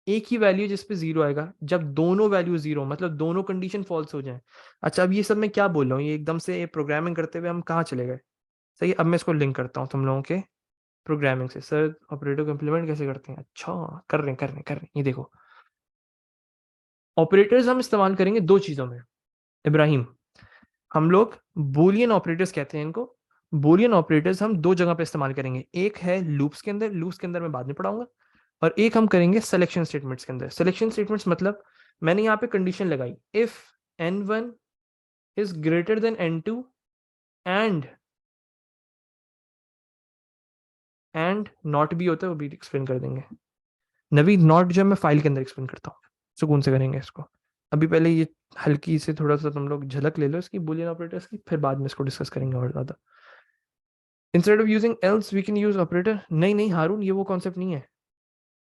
एक ही वैल्यू जिस पे जीरो आएगा जब दोनों वैल्यू जीरो, मतलब दोनों कंडीशन फॉल्स हो जाए। अच्छा, अब ये सब मैं क्या बोल रहा हूँ, ये एकदम से प्रोग्रामिंग करते हुए हम कहाँ चले गए। सही है, अब मैं इसको लिंक करता हूँ तुम लोगों के प्रोग्रामिंग से। सर ऑपरेटर को इम्प्लीमेंट कैसे करते हैं? अच्छा, कर रहे हैं। ये देखो, ऑपरेटर्स हम इस्तेमाल करेंगे दो चीजों में इब्राहिम। हम लोग बूलियन ऑपरेटर्स कहते हैं इनको। बूलियन ऑपरेटर्स हम दो जगह पे इस्तेमाल करेंगे, एक है लूप्स के अंदर, लूप्स के अंदर मैं बाद में पढ़ाऊंगा, और एक हम करेंगे सिलेक्शन स्टेटमेंट्स के अंदर। सिलेक्शन स्टेटमेंट्स मतलब मैंने यहाँ पे कंडीशन लगाई, if n1 is greater than n2 and not भी होता है, वो भी एक्सप्लेन कर देंगे। नवीद, नॉट जो है मैं फाइल के अंदर एक्सप्लेन करता हूँ, सुकून से करेंगे इसको। अभी पहले ये हल्की से थोड़ा सा तुम लोग झलक ले लो इसकी बूलियन ऑपरेटर्स की, फिर बाद में इसको डिस्कस करेंगे और ज्यादा। Instead of using else we can use operator. नहीं नहीं हारून, ये वो कॉन्सेप्ट नहीं है।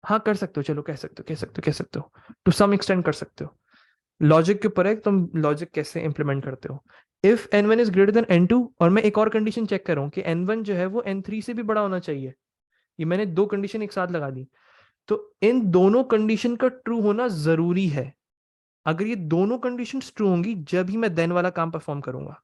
हाँ कर सकते हो, चलो कह सकते हो टू सम एक्सटेंड कर सकते हो। लॉजिक के ऊपर है तुम लॉजिक कैसे इंप्लीमेंट करते हो। If n1 is greater than n2, और मैं एक और कंडीशन चेक कर रहा हूँ कि n1 जो है वो n3 से भी बड़ा होना चाहिए। ये मैंने दो कंडीशन एक साथ लगा दी, तो इन दोनों कंडीशन का ट्रू होना जरूरी है। अगर ये दोनों कंडीशन ट्रू होंगी जब ही मैं देन वाला काम परफॉर्म करूंगा।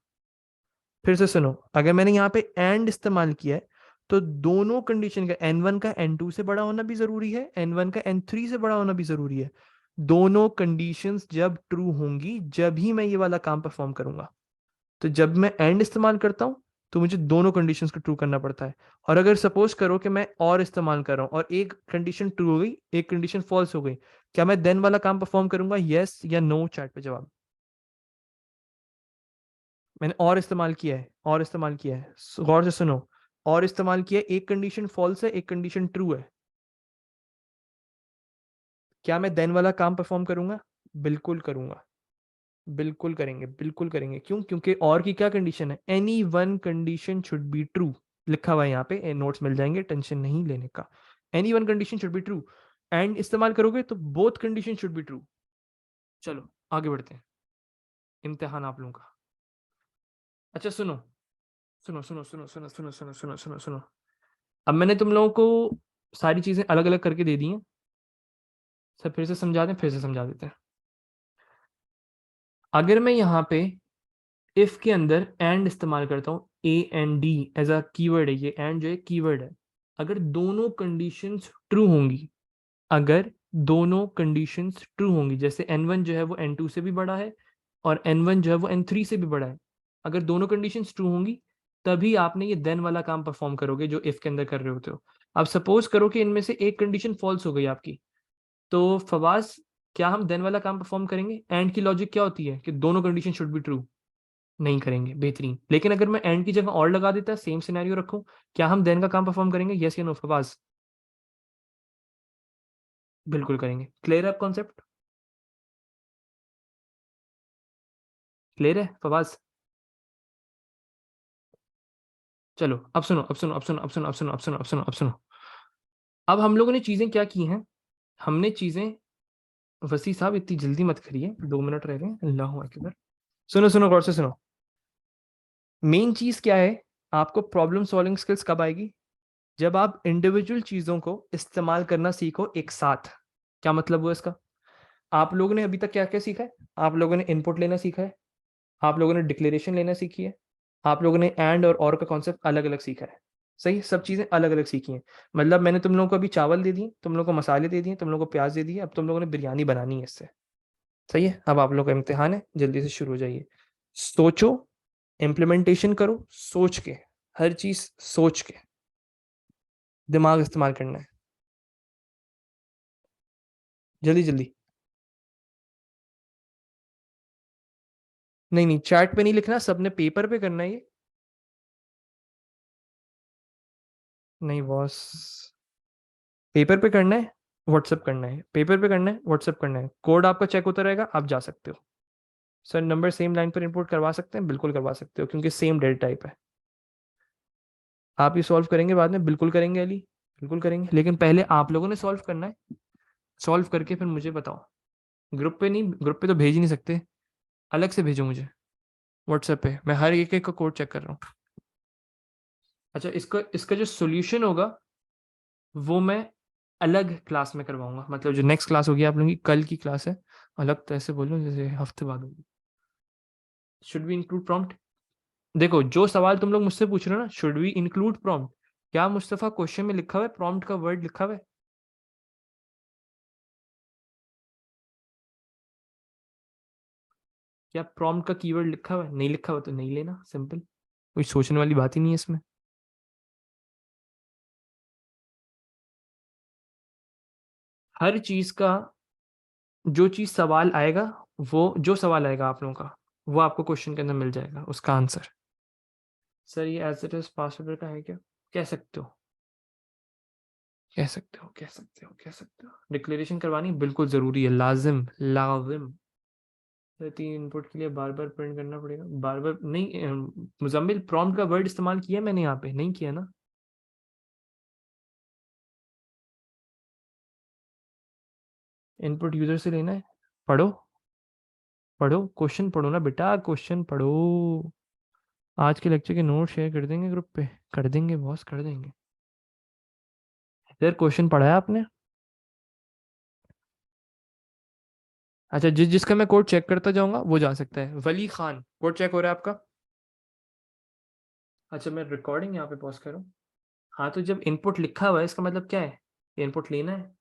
फिर से सुनो, अगर मैंने यहाँ पे एंड इस्तेमाल किया है तो दोनों कंडीशन का n1 का n2 से बड़ा होना भी जरूरी है, n1 का n3 से बड़ा होना भी जरूरी है। दोनों कंडीशंस जब ट्रू होंगी जब ही मैं ये वाला काम परफॉर्म करूंगा। तो जब मैं एंड इस्तेमाल करता हूं तो मुझे दोनों कंडीशंस को ट्रू करना पड़ता है। और अगर सपोज करो कि मैं और इस्तेमाल कर रहा हूं और एक कंडीशन ट्रू हो गई, एक कंडीशन फॉल्स हो गई, क्या मैं देन वाला काम परफॉर्म करूंगा? यस या नो, चैट पे जवाब। मैंने और इस्तेमाल किया है, और इस्तेमाल किया है, गौर से सुनो। और इस्तेमाल किया है, एक कंडीशन फॉल्स है, एक कंडीशन ट्रू है। क्या मैं देन वाला काम परफॉर्म करूंगा? बिल्कुल करूंगा, बिल्कुल करेंगे, बिल्कुल करेंगे। क्यों? क्योंकि और की क्या कंडीशन है? Any one condition should be true. लिखा हुआ है यहाँ पे, नोट्स मिल जाएंगे, टेंशन नहीं लेने का। Any one condition should be true, and इस्तेमाल करोगे तो both condition should be true. चलो आगे बढ़ते हैं, इम्तिहान आप लोगों का। अच्छा सुनो, सुनो। अब मैंने तुम लोगों को सारी चीजें अलग अलग करके दे दी हैं। सब फिर से समझा दें, फिर से समझा देते हैं। अगर मैं यहाँ पे इफ के अंदर एंड इस्तेमाल करता हूँ, AND एज अ कीवर्ड है, ये एंड जो है कीवर्ड है। अगर दोनों कंडीशंस ट्रू होंगी, अगर दोनों कंडीशंस ट्रू होंगी, जैसे n1 जो है वो n2 से भी बड़ा है और n1 जो है वो n3 से भी बड़ा है, अगर दोनों कंडीशंस ट्रू होंगी तभी आपने ये देन वाला काम परफॉर्म करोगे जो इफ के अंदर कर रहे होते हो। अब सपोज करो कि इनमें से एक कंडीशन फॉल्स हो गई आपकी, तो फवाज क्या हम देन वाला काम परफॉर्म करेंगे? एंड की लॉजिक क्या होती है कि दोनों कंडीशन शुड बी ट्रू। नहीं करेंगे, बेहतरीन। लेकिन अगर मैं एंड की जगह और लगा देता, सेम सिनेरियो रखूं, क्या हम देन का काम परफॉर्म करेंगे? यस या नो फवाज? बिल्कुल करेंगे। क्लियर है अब कॉन्सेप्ट? क्लियर है फवाज? चलो अब सुनो, अब सुनो। अब हम लोगों ने चीजें क्या की हैं? हमने चीजें, वसी साहब इतनी जल्दी मत करिए, 2 मिनट रह गए, अल्लाह अकबर। सुनो सुनो, गौर से सुनो। मेन चीज क्या है? आपको प्रॉब्लम सॉल्विंग स्किल्स कब आएगी? जब आप इंडिविजुअल चीजों को इस्तेमाल करना सीखो एक साथ। क्या मतलब हुआ इसका? आप लोगों ने अभी तक क्या क्या सीखा है? आप लोगों ने इनपुट लेना सीखा है, आप लोगों ने डिक्लेरेशन लेना सीखी है, आप लोगों ने एंड और का कॉन्सेप्ट अलग अलग सीखा है। सही, सब चीजें अलग अलग सीखी हैं। मतलब मैंने तुम लोगों को अभी चावल दे दिए, तुम लोगों को मसाले दे दिए, तुम लोगों को प्याज दे दिए, अब तुम लोगों ने बिरयानी बनानी है इससे। सही है, अब आप लोगों का इम्तिहान है, जल्दी से शुरू हो जाइए। सोचो, इम्प्लीमेंटेशन करो सोच के, हर चीज सोच के, दिमाग इस्तेमाल करना है। जल्दी जल्दी। नहीं नहीं, चैट पे नहीं लिखना, सबने पेपर पे करना है ये। नहीं बॉस, पेपर पे करना है, व्हाट्सएप करना है, पेपर पे करना है, व्हाट्सएप करना है। कोड आपका चेक होता रहेगा, आप जा सकते हो। सर नंबर सेम लाइन पर इंपोर्ट करवा सकते हैं? बिल्कुल करवा सकते हो, क्योंकि सेम डेटा टाइप है। आप ही सॉल्व करेंगे बाद में? बिल्कुल करेंगे अली, बिल्कुल करेंगे, लेकिन पहले आप लोगों ने सॉल्व करना है। सॉल्व करके फिर मुझे बताओ। ग्रुप पे नहीं, ग्रुप पे तो भेज ही नहीं सकते, अलग से भेजो मुझे व्हाट्सएप पे, मैं हर एक एक का कोड चेक कर रहा हूँ। अच्छा, इसका इसका जो सोल्यूशन होगा वो मैं अलग क्लास में करवाऊंगा, मतलब जो नेक्स्ट क्लास होगी आप लोगों की, कल की क्लास है, अलग तो ऐसे बोलूं जैसे हफ्ते बाद होगी। Should we include prompt? देखो जो सवाल तुम लोग मुझसे पूछ रहे हो ना, शुड वी इंक्लूड प्रॉम्प्ट, क्या मुस्तफा क्वेश्चन में लिखा हुआ है प्रॉम्प्ट का वर्ड लिखा हुआ है? क्या प्रॉम्प्ट का कीवर्ड लिखा हुआ है? नहीं लिखा हुआ तो नहीं लेना, सिंपल, कोई सोचने वाली बात ही नहीं है इसमें। हर चीज का, जो चीज सवाल आएगा, वो जो सवाल आएगा आप लोगों का, वो आपको क्वेश्चन के अंदर मिल जाएगा उसका आंसर। सर ये एज इट इज पॉसिबल का है क्या? कह सकते हो, कह सकते हो, कह सकते हो, कह सकते हो। डिक्लेरेशन करवानी बिल्कुल जरूरी है, लाजिम लाजिम। सर 3 इनपुट के लिए बार बार प्रिंट करना पड़ेगा? बार बार नहीं, मुजम्मिल प्रॉम्प्ट का वर्ड इस्तेमाल किया मैंने यहाँ पे, नहीं किया ना? इनपुट यूजर से लेना है, पढ़ो, पढ़ो क्वेश्चन, पढ़ो ना बेटा, क्वेश्चन पढ़ो। आज के लेक्चर के नोट शेयर कर देंगे ग्रुप पे, कर देंगे बॉस, कर देंगे। सर क्वेश्चन पढ़ा है आपने? अच्छा, जिसका मैं कोड चेक करता जाऊंगा वो जा सकता है। वली खान, कोड चेक हो रहा है आपका? अच्छा मैं रिकॉर्डिंग यहाँ पे पॉज करूँ? हाँ तो जब इनपुट लिखा हुआ है इसका मतलब क्या है? इनपुट लेना है।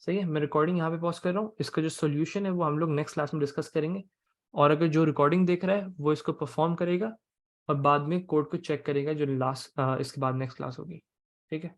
सही है, मैं रिकॉर्डिंग यहाँ पे पॉज कर रहा हूँ। इसका जो सोल्यूशन है वो हम लोग नेक्स्ट क्लास में डिस्कस करेंगे, और अगर जो रिकॉर्डिंग देख रहा है वो इसको परफॉर्म करेगा और बाद में कोड को चेक करेगा जो लास्ट इसके बाद नेक्स्ट क्लास होगी। ठीक है।